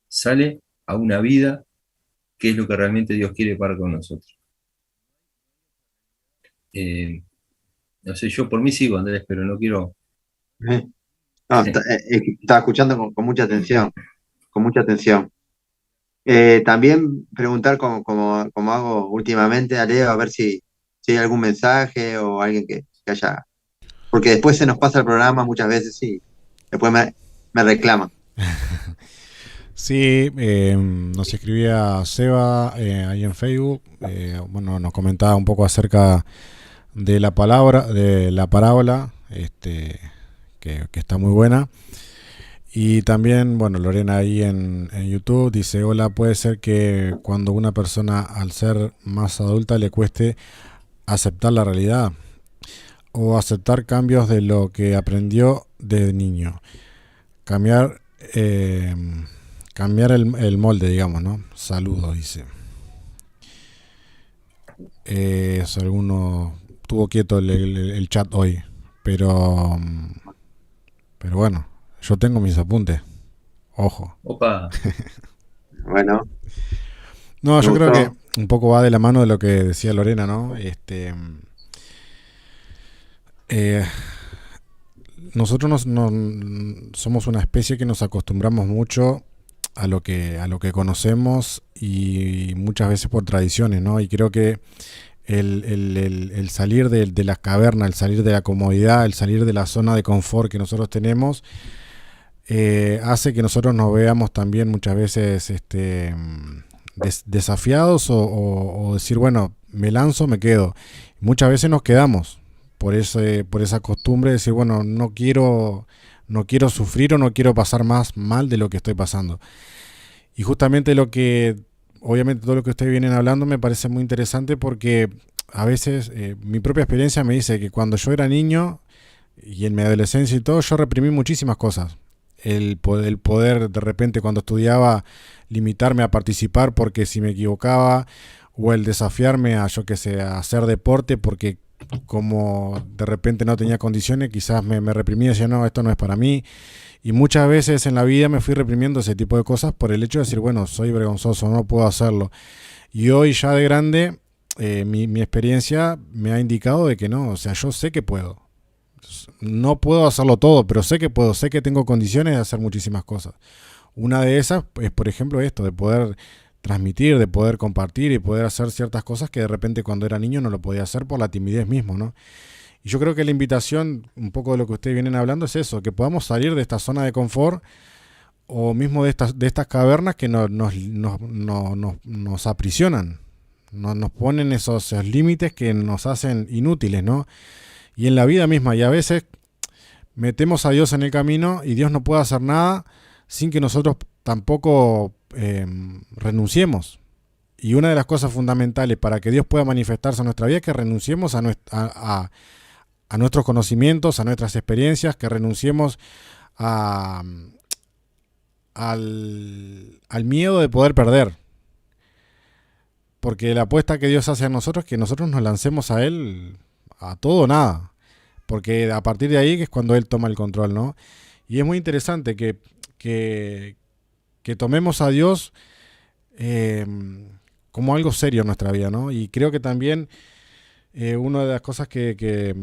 sale a una vida que es lo que realmente Dios quiere para con nosotros. No sé, yo por mí sigo, Andrés, pero no quiero... No, estaba escuchando con mucha atención, con mucha atención. También preguntar como hago últimamente a Leo, a ver si hay algún mensaje o alguien que haya... Porque después se nos pasa el programa muchas veces y después me reclaman. Sí, nos escribía Seba ahí en Facebook, bueno, nos comentaba un poco acerca de la parábola, que está muy buena. Y también, bueno, Lorena ahí en YouTube dice, hola, puede ser que cuando una persona al ser más adulta le cueste aceptar la realidad o aceptar cambios de lo que aprendió de niño. Cambiar el molde, digamos, ¿no? Saludos, dice. Alguno tuvo quieto el chat hoy, pero bueno, yo tengo mis apuntes. Ojo. Opa. Bueno, No, me yo creo que gustó. un poco va de la mano de lo que decía Lorena, ¿no? Eh, nosotros somos una especie que nos acostumbramos mucho a lo que conocemos y muchas veces por tradiciones, ¿no? Y creo que el salir de la caverna, el salir de la comodidad, el salir de la zona de confort que nosotros tenemos, hace que nosotros nos veamos también muchas veces desafiados o decir, bueno, me lanzo, me quedo. Muchas veces nos quedamos por esa costumbre de decir, bueno, no quiero sufrir o no quiero pasar más mal de lo que estoy pasando. Y justamente obviamente todo lo que ustedes vienen hablando me parece muy interesante porque a veces mi propia experiencia me dice que cuando yo era niño y en mi adolescencia y todo, yo reprimí muchísimas cosas. El poder de repente cuando estudiaba limitarme a participar porque si me equivocaba, o el desafiarme a, yo que sé, a hacer deporte porque como de repente no tenía condiciones, quizás me reprimía y decía, no, esto no es para mí. Y muchas veces en la vida me fui reprimiendo ese tipo de cosas por el hecho de decir, bueno, soy vergonzoso, no puedo hacerlo. Y hoy ya de grande, mi experiencia me ha indicado de que no, o sea, yo sé que puedo. No puedo hacerlo todo, pero sé que puedo, sé que tengo condiciones de hacer muchísimas cosas. Una de esas es, por ejemplo, esto, de poder transmitir, de poder compartir y poder hacer ciertas cosas que de repente cuando era niño no lo podía hacer por la timidez mismo, ¿no? Y yo creo que la invitación, un poco de lo que ustedes vienen hablando, es eso, que podamos salir de esta zona de confort o mismo de estas cavernas que nos aprisionan, nos ponen esos límites que nos hacen inútiles, ¿no? Y en la vida misma, y a veces metemos a Dios en el camino y Dios no puede hacer nada sin que nosotros tampoco renunciemos. Y una de las cosas fundamentales para que Dios pueda manifestarse en nuestra vida es que renunciemos a nuestros conocimientos, a nuestras experiencias, que renunciemos a, al miedo de poder perder. Porque la apuesta que Dios hace a nosotros es que nosotros nos lancemos a Él a todo o nada. Porque a partir de ahí es cuando Él toma el control, ¿no? Y es muy interesante que, que tomemos a Dios eh, como algo serio en nuestra vida, ¿no? Y creo que también una de las cosas que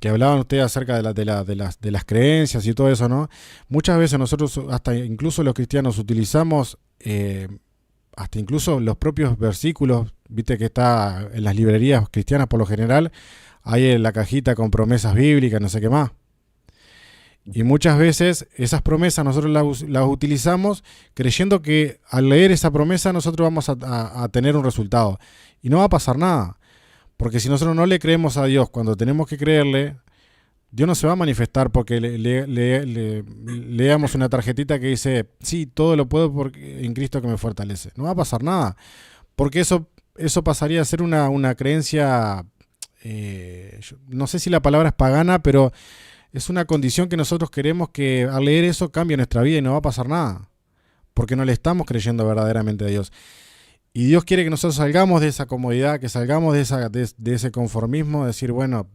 hablaban ustedes acerca de las creencias y todo eso, ¿no? Muchas veces nosotros, hasta incluso los cristianos, utilizamos hasta incluso los propios versículos, viste que está en las librerías cristianas por lo general, hay en la cajita con promesas bíblicas, no sé qué más. Y muchas veces esas promesas nosotros las utilizamos creyendo que al leer esa promesa nosotros vamos a tener un resultado. Y no va a pasar nada. Porque si nosotros no le creemos a Dios cuando tenemos que creerle, Dios no se va a manifestar porque leamos una tarjetita que dice, sí, todo lo puedo porque, en Cristo que me fortalece. No va a pasar nada. Porque eso pasaría a ser una creencia, no sé si la palabra es pagana, pero es una condición que nosotros queremos que al leer eso cambie nuestra vida y no va a pasar nada. Porque no le estamos creyendo verdaderamente a Dios. Y Dios quiere que nosotros salgamos de esa comodidad, que salgamos de ese conformismo, de decir, bueno,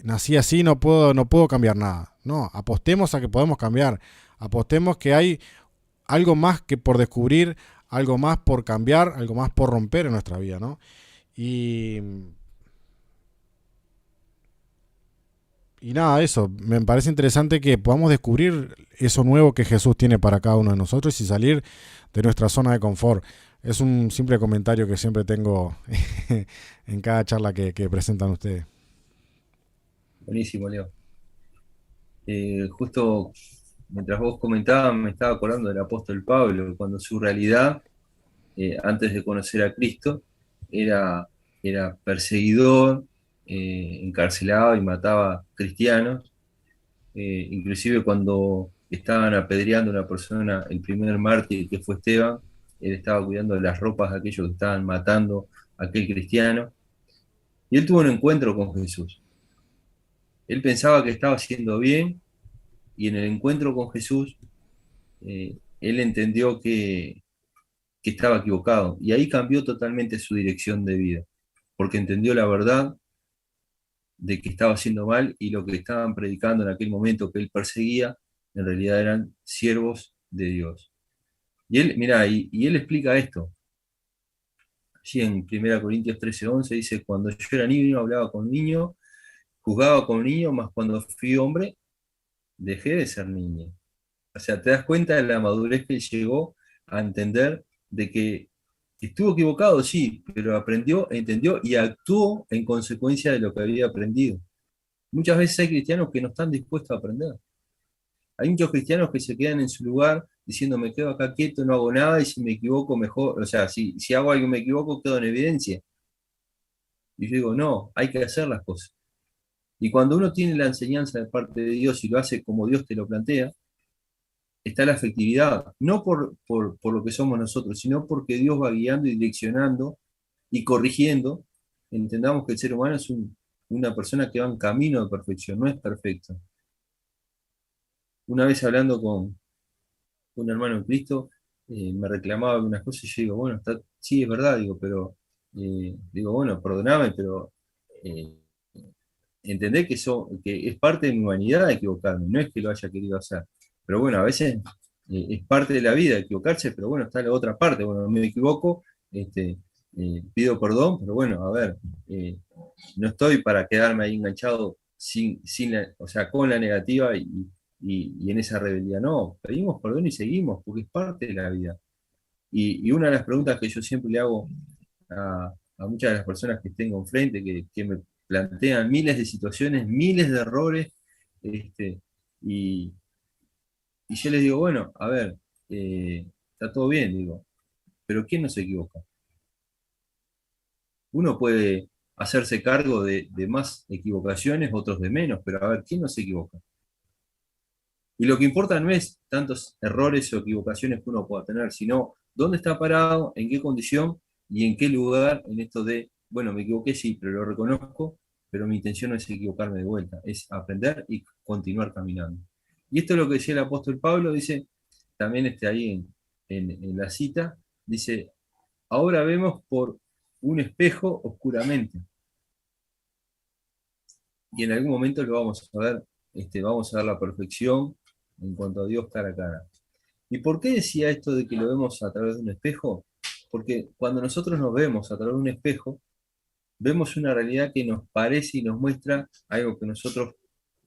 nací así, no puedo cambiar nada. No, apostemos a que podemos cambiar. Apostemos que hay algo más que por descubrir, algo más por cambiar, algo más por romper en nuestra vida, ¿no? Y, y nada, eso, me parece interesante que podamos descubrir eso nuevo que Jesús tiene para cada uno de nosotros y salir de nuestra zona de confort. Es un simple comentario que siempre tengo en cada charla que presentan ustedes. Buenísimo, Leo. Justo mientras vos comentabas, me estaba acordando del apóstol Pablo, cuando su realidad, antes de conocer a Cristo, era, era perseguidor, encarcelaba y mataba cristianos. Inclusive cuando estaban apedreando a una persona, el primer mártir que fue Esteban, él estaba cuidando de las ropas de aquellos que estaban matando a aquel cristiano. Y él tuvo un encuentro con Jesús. Él pensaba que estaba haciendo bien y en el encuentro con Jesús, él entendió que estaba equivocado. Y ahí cambió totalmente su dirección de vida, porque entendió la verdad de que estaba haciendo mal y lo que estaban predicando en aquel momento que él perseguía, en realidad eran siervos de Dios. Y él, mira, y él explica esto. Allí en 1 Corintios 13:11 dice, cuando yo era niño hablaba con niño, juzgaba con niño, mas cuando fui hombre, dejé de ser niño. O sea, te das cuenta de la madurez que él llegó a entender de que estuvo equivocado, sí, pero aprendió, entendió y actuó en consecuencia de lo que había aprendido. Muchas veces hay cristianos que no están dispuestos a aprender. Hay muchos cristianos que se quedan en su lugar diciendo me quedo acá quieto, no hago nada y si me equivoco mejor, o sea, si hago algo y me equivoco, quedo en evidencia. Y yo digo, no, hay que hacer las cosas. Y cuando uno tiene la enseñanza de parte de Dios y lo hace como Dios te lo plantea, está la efectividad, no por lo que somos nosotros, sino porque Dios va guiando y direccionando y corrigiendo. Entendamos que el ser humano es una persona que va en camino de perfección, no es perfecto. Una vez hablando con un hermano en Cristo, me reclamaba algunas cosas y yo digo, bueno, sí, es verdad, digo, pero, digo, bueno, perdoname, pero eh, entendé que es parte de mi humanidad equivocarme, no es que lo haya querido hacer. Pero bueno, a veces es parte de la vida equivocarse, pero bueno, está la otra parte. Bueno, me equivoco, este, pido perdón, pero bueno, a ver, no estoy para quedarme ahí enganchado o sea, con la negativa y en esa rebeldía. No, pedimos perdón y seguimos, porque es parte de la vida. Y una de las preguntas que yo siempre le hago a muchas de las personas que tengo enfrente, que me plantean miles de situaciones, miles de errores, este, y, y yo les digo, bueno, a ver, está todo bien, digo, pero ¿quién no se equivoca? Uno puede hacerse cargo de más equivocaciones, otros de menos, pero a ver, ¿quién no se equivoca? Y lo que importa no es tantos errores o equivocaciones que uno pueda tener, sino dónde está parado, en qué condición y en qué lugar en esto de, bueno, me equivoqué, sí, pero lo reconozco, pero mi intención no es equivocarme de vuelta, es aprender y continuar caminando. Y esto es lo que decía el apóstol Pablo, dice, también ahí en la cita, dice, ahora vemos por un espejo oscuramente, y en algún momento lo vamos a ver, vamos a ver la perfección en cuanto a Dios cara a cara. ¿Y por qué decía esto de que lo vemos a través de un espejo? Porque cuando nosotros nos vemos a través de un espejo, vemos una realidad que nos parece y nos muestra algo que nosotros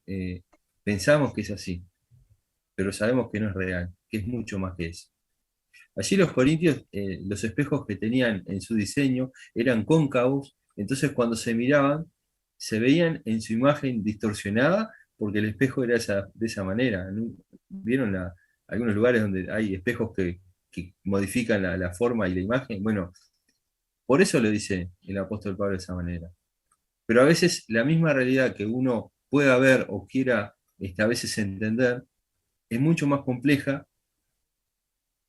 eh, pensamos que es así, pero sabemos que no es real, que es mucho más que eso. Allí los corintios, los espejos que tenían en su diseño eran cóncavos, entonces cuando se miraban, se veían en su imagen distorsionada porque el espejo era de esa manera. ¿No? ¿Vieron algunos lugares donde hay espejos que modifican la forma y la imagen? Bueno, por eso lo dice el apóstol Pablo de esa manera. Pero a veces la misma realidad que uno pueda ver o quiera a veces entender es mucho más compleja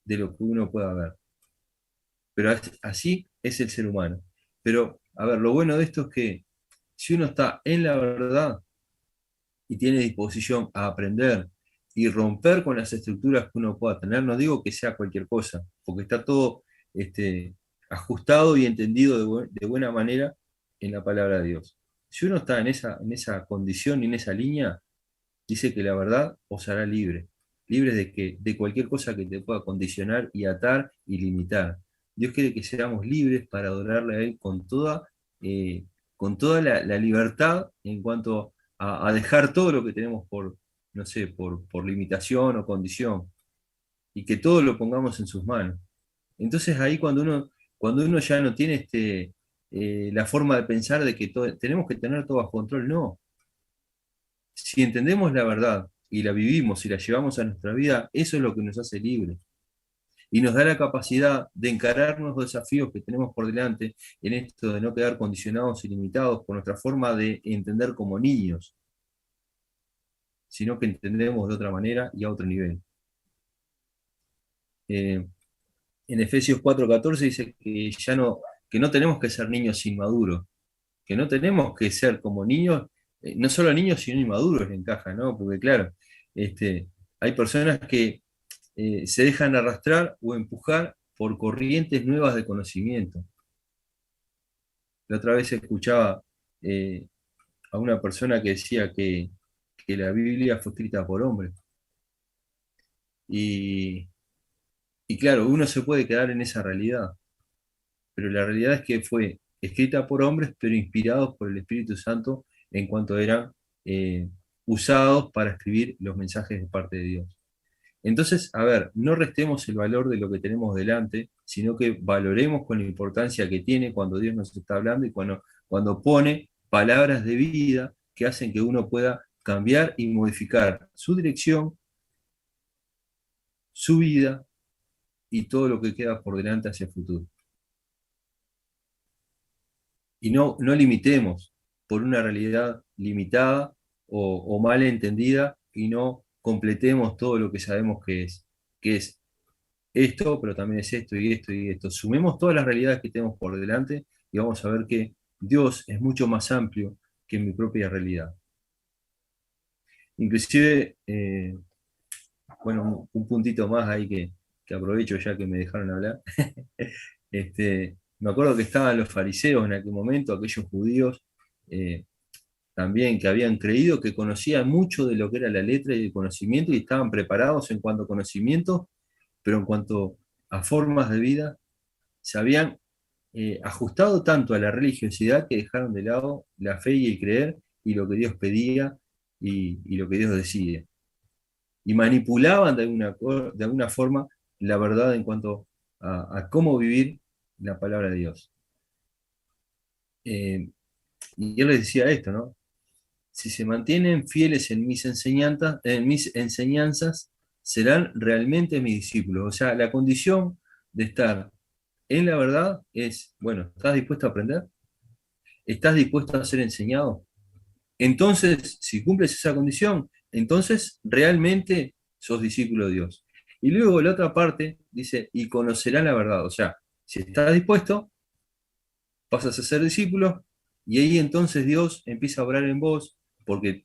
de lo que uno pueda ver. Pero así es el ser humano. Pero, a ver, lo bueno de esto es que si uno está en la verdad y tiene disposición a aprender y romper con las estructuras que uno pueda tener, no digo que sea cualquier cosa, porque está todo este, ajustado y entendido de buena manera en la palabra de Dios. Si uno está en esa condición y en esa línea, dice que la verdad os hará libre, libre de cualquier cosa que te pueda condicionar y atar y limitar. Dios quiere que seamos libres para adorarle a Él eh, con toda la libertad en cuanto a dejar todo lo que tenemos por, no sé, por limitación o condición, y que todo lo pongamos en sus manos. Entonces ahí cuando uno ya no tiene la forma de pensar de que tenemos que tener todo bajo control, no. Si entendemos la verdad y la vivimos y la llevamos a nuestra vida, eso es lo que nos hace libres y nos da la capacidad de encarar los desafíos que tenemos por delante en esto de no quedar condicionados y limitados por nuestra forma de entender como niños, sino que entendemos de otra manera y a otro nivel. Eh, en Efesios 4:14 dice que no tenemos que ser niños inmaduros, que no tenemos que ser como niños, no solo niños, sino inmaduros le encaja, ¿no? Porque claro, hay personas que se dejan arrastrar o empujar por corrientes nuevas de conocimiento. La otra vez escuchaba eh, a una persona que decía que la Biblia fue escrita por hombres. Y, Y claro, uno se puede quedar en esa realidad, pero la realidad es que fue escrita por hombres, pero inspirados por el Espíritu Santo en cuanto eran eh, usados para escribir los mensajes de parte de Dios. Entonces, a ver, no restemos el valor de lo que tenemos delante, sino que valoremos con la importancia que tiene cuando Dios nos está hablando y cuando pone palabras de vida que hacen que uno pueda cambiar y modificar su dirección, su vida y todo lo que queda por delante hacia el futuro. Y no limitemos por una realidad limitada o mal entendida y no completemos todo lo que sabemos que es esto, pero también es esto y esto y esto. Sumemos todas las realidades que tenemos por delante y vamos a ver que Dios es mucho más amplio que mi propia realidad. Inclusive, bueno, un puntito más ahí que aprovecho ya que me dejaron hablar. Me acuerdo que estaban los fariseos en aquel momento, aquellos judíos también que habían creído que conocían mucho de lo que era la letra y el conocimiento y estaban preparados en cuanto a conocimiento, pero en cuanto a formas de vida, se habían ajustado tanto a la religiosidad que dejaron de lado la fe y el creer y lo que Dios pedía y lo que Dios decía. Y manipulaban de alguna forma la verdad en cuanto a cómo vivir la palabra de Dios. Y él les decía esto, ¿no? Si se mantienen fieles en mis enseñanzas, serán realmente mis discípulos. O sea, la condición de estar en la verdad es, bueno, ¿estás dispuesto a aprender? ¿Estás dispuesto a ser enseñado? Entonces, si cumples esa condición, entonces realmente sos discípulo de Dios. Y luego la otra parte dice, y conocerán la verdad. O sea, si estás dispuesto, pasas a ser discípulo, y ahí entonces Dios empieza a obrar en vos, porque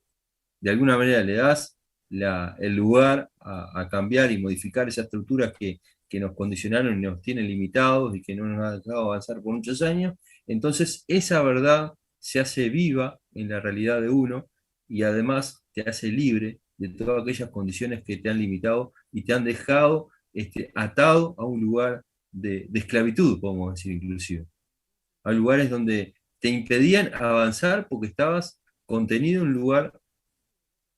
de alguna manera le das el lugar a cambiar y modificar esas estructuras que nos condicionaron y nos tienen limitados y que no nos han dejado avanzar por muchos años. Entonces esa verdad se hace viva en la realidad de uno y además te hace libre de todas aquellas condiciones que te han limitado y te han dejado atado a un lugar de esclavitud, podemos decir inclusive, a lugares donde te impedían avanzar porque estabas contenido en un lugar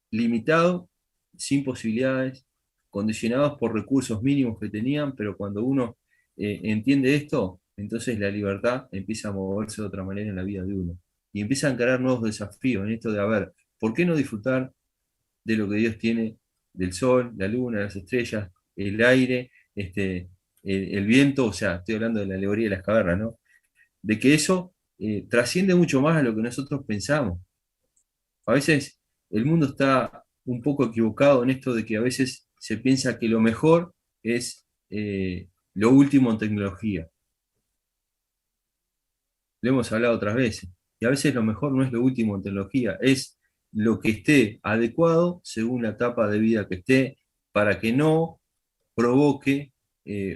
limitado, sin posibilidades, condicionados por recursos mínimos que tenían, pero cuando uno entiende esto, entonces la libertad empieza a moverse de otra manera en la vida de uno. Y empieza a encarar nuevos desafíos en esto de, a ver, ¿por qué no disfrutar de lo que Dios tiene, del sol, la luna, las estrellas, el aire, el viento? O sea, estoy hablando de la alegoría de las cavernas, ¿no? De que eso trasciende mucho más a lo que nosotros pensamos. A veces el mundo está un poco equivocado en esto de que a veces se piensa que lo mejor es lo último en tecnología. Lo hemos hablado otras veces. Y a veces lo mejor no es lo último en tecnología, es lo que esté adecuado según la etapa de vida que esté, para que no provoque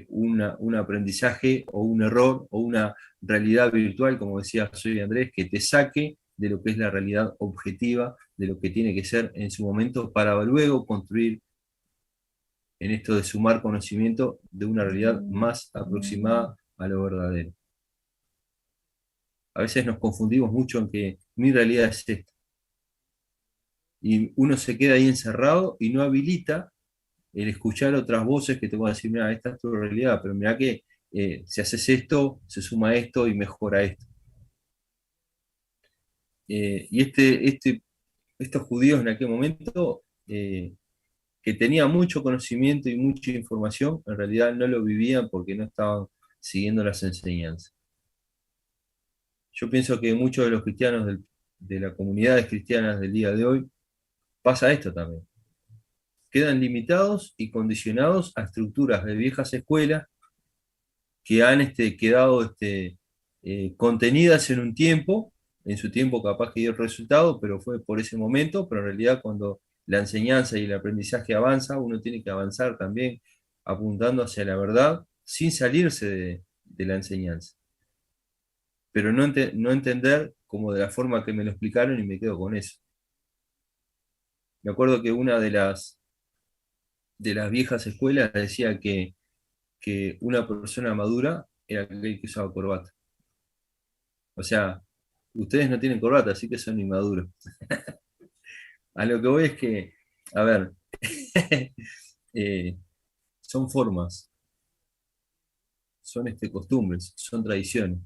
un aprendizaje o un error o una realidad virtual, como decía Soy Andrés, que te saque de lo que es la realidad objetiva, de lo que tiene que ser en su momento, para luego construir en esto de sumar conocimiento de una realidad más aproximada a lo verdadero. A veces nos confundimos mucho en que mi realidad es esta. Y uno se queda ahí encerrado y no habilita el escuchar otras voces que te van a decir, mira, esta es tu realidad, pero mira que si haces esto, se suma esto y mejora esto. Y estos judíos en aquel momento, que tenían mucho conocimiento y mucha información, en realidad no lo vivían porque no estaban siguiendo las enseñanzas. Yo pienso que muchos de los cristianos de las comunidades cristianas del día de hoy pasa esto también. Quedan limitados y condicionados a estructuras de viejas escuelas que han quedado contenidas en un tiempo, en su tiempo capaz que dio el resultado, pero fue por ese momento, pero en realidad cuando la enseñanza y el aprendizaje avanza, uno tiene que avanzar también apuntando hacia la verdad sin salirse de la enseñanza. Pero no entender como de la forma que me lo explicaron y me quedo con eso. Me acuerdo que una de las viejas escuelas decía que que una persona madura era aquel que usaba corbata. O sea, ustedes no tienen corbata, así que son inmaduros. A lo que voy es que, a ver, eh, son formas, son costumbres, son tradiciones.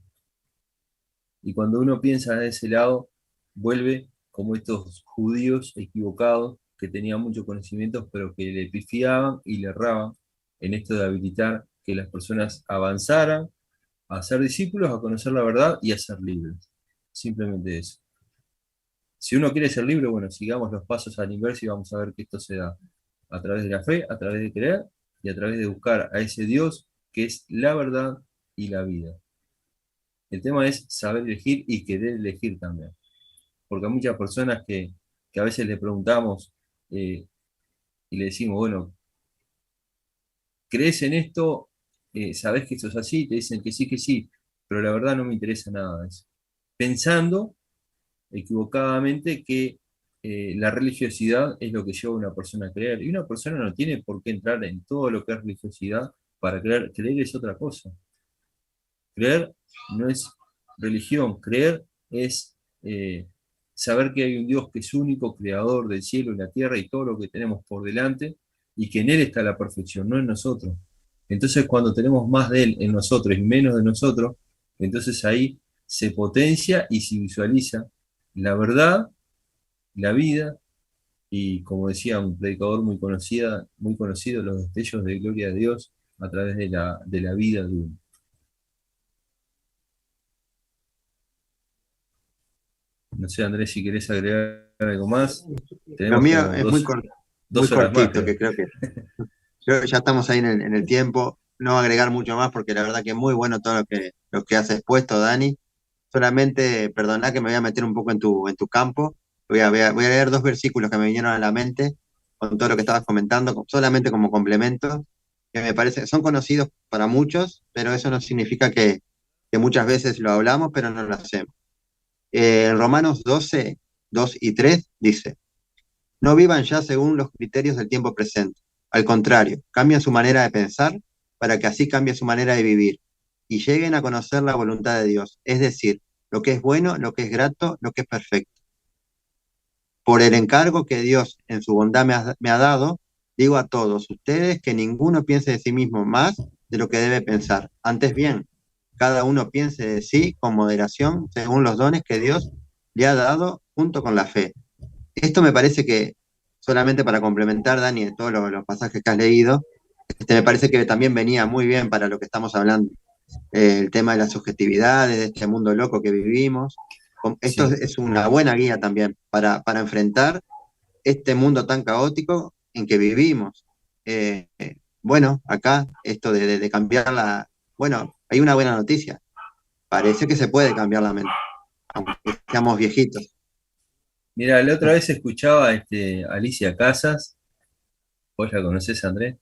Y cuando uno piensa de ese lado, vuelve como estos judíos equivocados que tenían muchos conocimientos, pero que le pifiaban y le erraban en esto de habilitar que las personas avanzaran a ser discípulos, a conocer la verdad y a ser libres. Simplemente eso. Si uno quiere ser libre, bueno, sigamos los pasos al inverso y vamos a ver que esto se da a través de la fe, a través de creer y a través de buscar a ese Dios que es la verdad y la vida. El tema es saber elegir y querer elegir también. Porque hay muchas personas que a veces le preguntamos y le decimos, bueno, ¿crees en esto? ¿Sabés que esto es así? Te dicen que sí, pero la verdad no me interesa nada de eso. Pensando equivocadamente que la religiosidad es lo que lleva a una persona a creer. Y una persona no tiene por qué entrar en todo lo que es religiosidad para creer. Creer es otra cosa. Creer no es religión. Creer es saber que hay un Dios que es único, creador del cielo y la tierra y todo lo que tenemos por delante, y que en Él está la perfección, no en nosotros. Entonces, cuando tenemos más de Él en nosotros y menos de nosotros, entonces ahí se potencia y se visualiza la verdad, la vida, y como decía un predicador muy conocido, los destellos de gloria de Dios a través de la vida de uno. No sé, Andrés, si querés agregar algo más. Lo Tenemos mío como es muy 2 horas más, cortito, creo. que creo que ya estamos ahí en el tiempo. No voy a agregar mucho más porque la verdad que es muy bueno todo lo que has expuesto, Dani. Solamente, perdona que me voy a meter un poco en tu campo. Voy a leer dos versículos que me vinieron a la mente con todo lo que estabas comentando, solamente como complemento, que me parece, son conocidos para muchos, pero eso no significa que muchas veces lo hablamos, pero no lo hacemos. En Romanos 12, 2 y 3 dice, no vivan ya según los criterios del tiempo presente. Al contrario, cambien su manera de pensar para que así cambie su manera de vivir y lleguen a conocer la voluntad de Dios, es decir, lo que es bueno, lo que es grato, lo que es perfecto. Por el encargo que Dios en su bondad me ha dado, digo a todos ustedes que ninguno piense de sí mismo más de lo que debe pensar. Antes bien, cada uno piense de sí con moderación según los dones que Dios le ha dado junto con la fe. Esto me parece que, solamente para complementar, Dani, de todos los pasajes que has leído, me parece que también venía muy bien para lo que estamos hablando. El tema de las subjetividades, de este mundo loco que vivimos. Esto Sí, es una buena guía también para enfrentar este mundo tan caótico en que vivimos. Bueno, acá esto de cambiar la... Bueno, hay una buena noticia. Parece que se puede cambiar la mente, aunque seamos viejitos. mira, la otra vez escuchaba Alicia Casas, vos la conocés, Andrés,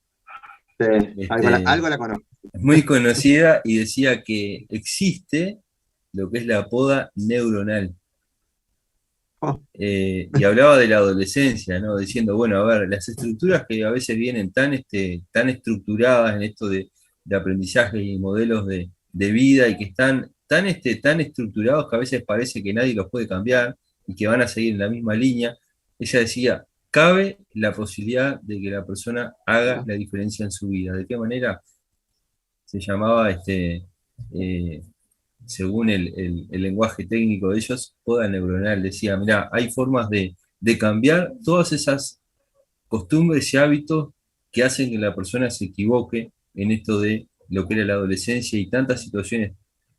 este, Algo la conozco. es muy conocida y decía que existe lo que es la poda neuronal. Oh, Y hablaba de la adolescencia, ¿no? Diciendo, bueno, a ver, las estructuras que a veces vienen tan estructuradas en esto de aprendizaje y modelos de vida y que están tan estructurados que a veces parece que nadie los puede cambiar y que van a seguir en la misma línea. Ella decía, cabe la posibilidad de que la persona haga la diferencia en su vida. ¿De qué manera? Se llamaba eh, según el lenguaje técnico de ellos, poda neuronal. Decía, mira, hay formas de cambiar todas esas costumbres y hábitos que hacen que la persona se equivoque en esto de lo que era la adolescencia y tantas situaciones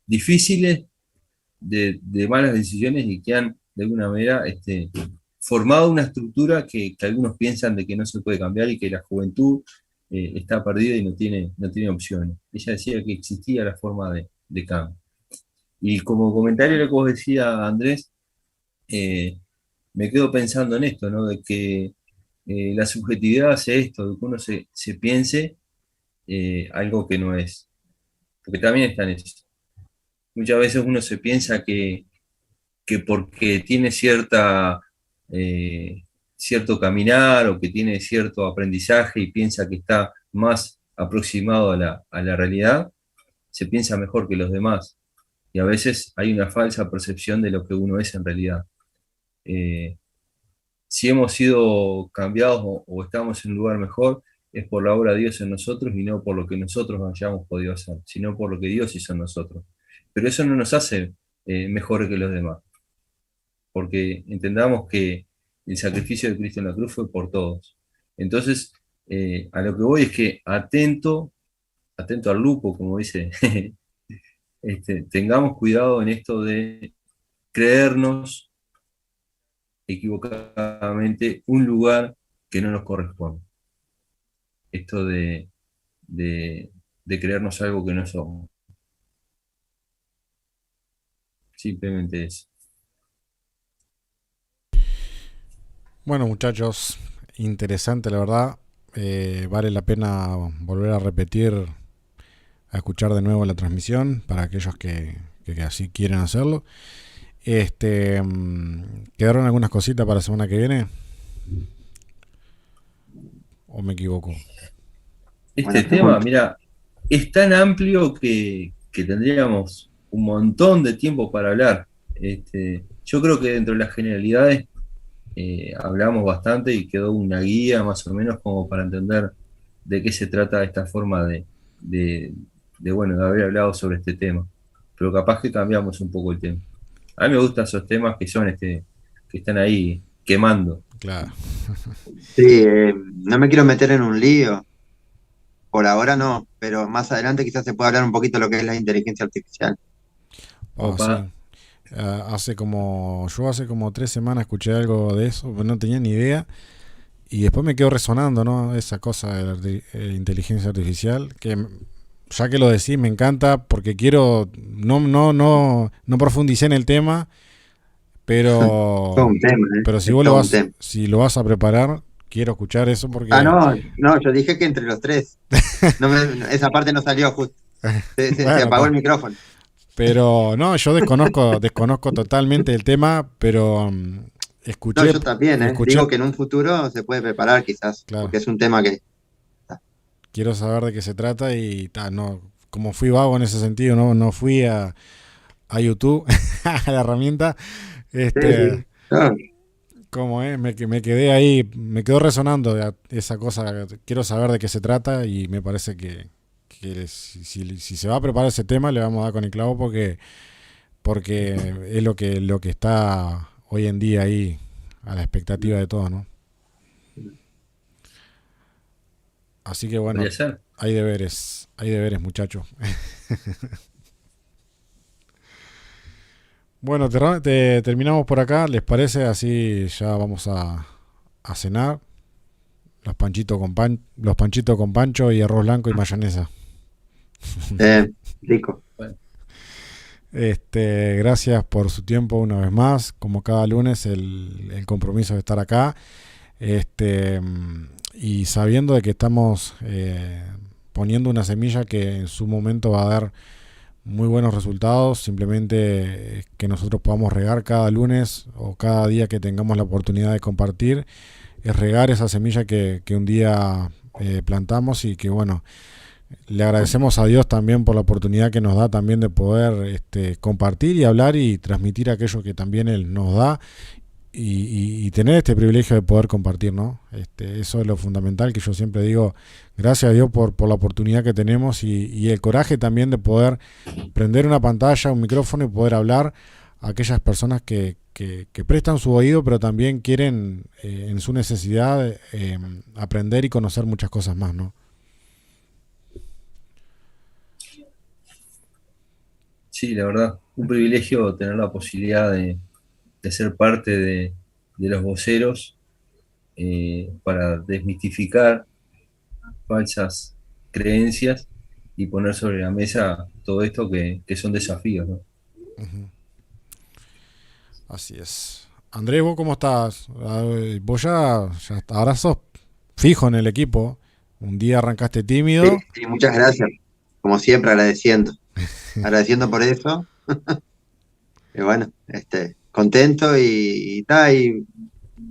difíciles de malas decisiones y que han de alguna manera formado una estructura que algunos piensan de que no se puede cambiar y que la juventud está perdida y no tiene opciones. Ella decía que existía la forma de cambio. Y como comentario a lo que vos decías, Andrés, eh, me quedo pensando en esto, ¿no? De que la subjetividad hace esto, de que uno se piense algo que no es. Porque también está en eso. Muchas veces uno se piensa que porque tiene cierto caminar o que tiene cierto aprendizaje y piensa que está más aproximado a la realidad, se piensa mejor que los demás. Y a veces hay una falsa percepción de lo que uno es en realidad. Eh, si hemos sido cambiados o estamos en un lugar mejor, es por la obra de Dios en nosotros y no por lo que nosotros hayamos podido hacer, sino por lo que Dios hizo en nosotros. Pero eso no nos hace mejores que los demás, porque entendamos que el sacrificio de Cristo en la cruz fue por todos. Entonces, a lo que voy es que atento al lupo, como dice, tengamos cuidado en esto de creernos equivocadamente un lugar que no nos corresponde. Esto de creernos algo que no somos. Simplemente eso. Bueno, muchachos, interesante la verdad. Vale la pena volver a repetir, a escuchar de nuevo la transmisión para aquellos que así quieren hacerlo. ¿Quedaron algunas cositas para la semana que viene? ¿O me equivoco? Este tema, mira, es tan amplio que tendríamos un montón de tiempo para hablar. Yo creo que dentro de las generalidades hablamos bastante y quedó una guía más o menos como para entender de qué se trata esta forma bueno, de haber hablado sobre este tema. Pero capaz que cambiamos un poco el tema. A mí me gustan esos temas que son que están ahí quemando. Claro. Sí, no me quiero meter en un lío, por ahora no, pero más adelante quizás se pueda hablar un poquito de lo que es la inteligencia artificial. Sí. Opa, Hace como 3 semanas escuché algo de eso, pero no tenía ni idea. Y después me quedó resonando, ¿no? Esa cosa de la inteligencia artificial, que ya que lo decís me encanta porque quiero, no profundicé en el tema, Todo un tema, pero si es vos todo un tema. si lo vas a preparar, quiero escuchar eso porque No, yo dije que entre los tres. Esa parte no salió justo. Se bueno, apagó el micrófono. pero no, yo desconozco totalmente el tema, pero No, escuché, yo también, digo que en un futuro se puede preparar quizás, claro, porque es un tema que... quiero saber de qué se trata y no, como fui vago en ese sentido, no fui a YouTube, a la herramienta, Sí, claro. como me quedé ahí, me quedó resonando esa cosa, quiero saber de qué se trata y me parece que si se va a preparar ese tema le vamos a dar con el clavo porque es lo que está hoy en día ahí a la expectativa de todos, ¿no? Así que bueno, podría ser. hay deberes muchachos. Bueno, terminamos por acá, ¿les parece? Así ya vamos a cenar. Los panchitos con pancho y arroz blanco y mayonesa. Rico. Bueno, Gracias por su tiempo una vez más. Como cada lunes, el compromiso de estar acá. Y sabiendo de que estamos poniendo una semilla que en su momento va a dar muy buenos resultados, simplemente que nosotros podamos regar cada lunes o cada día que tengamos la oportunidad de compartir, es regar esa semilla que un día plantamos y que bueno, le agradecemos a Dios también por la oportunidad que nos da también de poder compartir y hablar y transmitir aquello que también Él nos da y tener este privilegio de poder compartir, ¿no? Eso es lo fundamental que yo siempre digo, gracias a Dios por la oportunidad que tenemos y el coraje también de poder prender una pantalla, un micrófono y poder hablar a aquellas personas que prestan su oído, pero también quieren en su necesidad aprender y conocer muchas cosas más, ¿no? sí, la verdad, un privilegio tener la posibilidad de ser parte de los voceros para desmistificar falsas creencias y poner sobre la mesa todo esto que son desafíos, ¿no? Uh-huh. Así es. Andrés, ¿vos cómo estás? Vos ya ahora sos fijo en el equipo. Un día arrancaste tímido. Sí, muchas gracias. Como siempre, agradeciendo. Agradeciendo por eso. Y bueno, contento y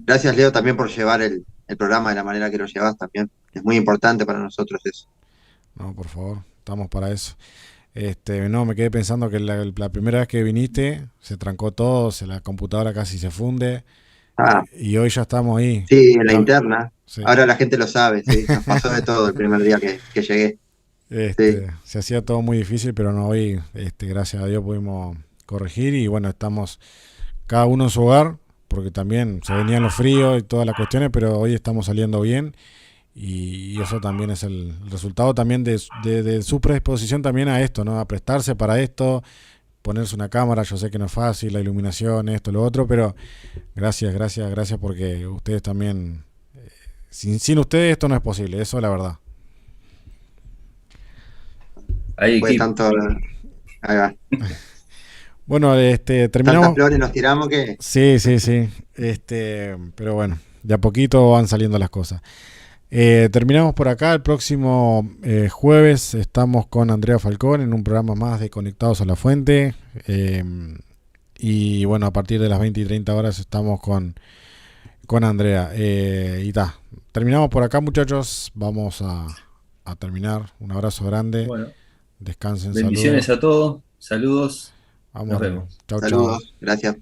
gracias, Leo, también por llevar el programa de la manera que lo llevas también. Es muy importante para nosotros eso. No, por favor, estamos para eso. No, me quedé pensando que la primera vez que viniste se trancó todo, la computadora casi se funde Ah, y hoy ya estamos ahí. sí, en la interna. Sí. Ahora la gente lo sabe, sí. Nos pasó de todo el primer día que llegué. Sí. Se hacía todo muy difícil, pero no, hoy, gracias a Dios pudimos corregir y bueno, estamos cada uno en su hogar, porque también se venían los fríos y todas las cuestiones, pero hoy estamos saliendo bien y eso también es el resultado también de su predisposición también a esto, ¿no? A prestarse para esto, ponerse una cámara, yo sé que no es fácil, la iluminación, esto, lo otro, pero gracias porque ustedes también, sin ustedes esto no es posible, eso es la verdad. Hay Fue equipo. tanto. Ahí va. Bueno, Tantas terminamos. flores nos tiramos que. Sí. Pero bueno, de a poquito van saliendo las cosas. Terminamos por acá. El próximo jueves estamos con Andrea Falcón en un programa más de Conectados a la Fuente. Y bueno, a partir de las 20 y 30 horas estamos con Andrea. Y ta. Terminamos por acá, muchachos. Vamos a terminar. Un abrazo grande. Bueno, Descansen, bendiciones saludos. a todos. Saludos. Vamos Nos arriba. vemos. Chau, chau. Saludos, gracias.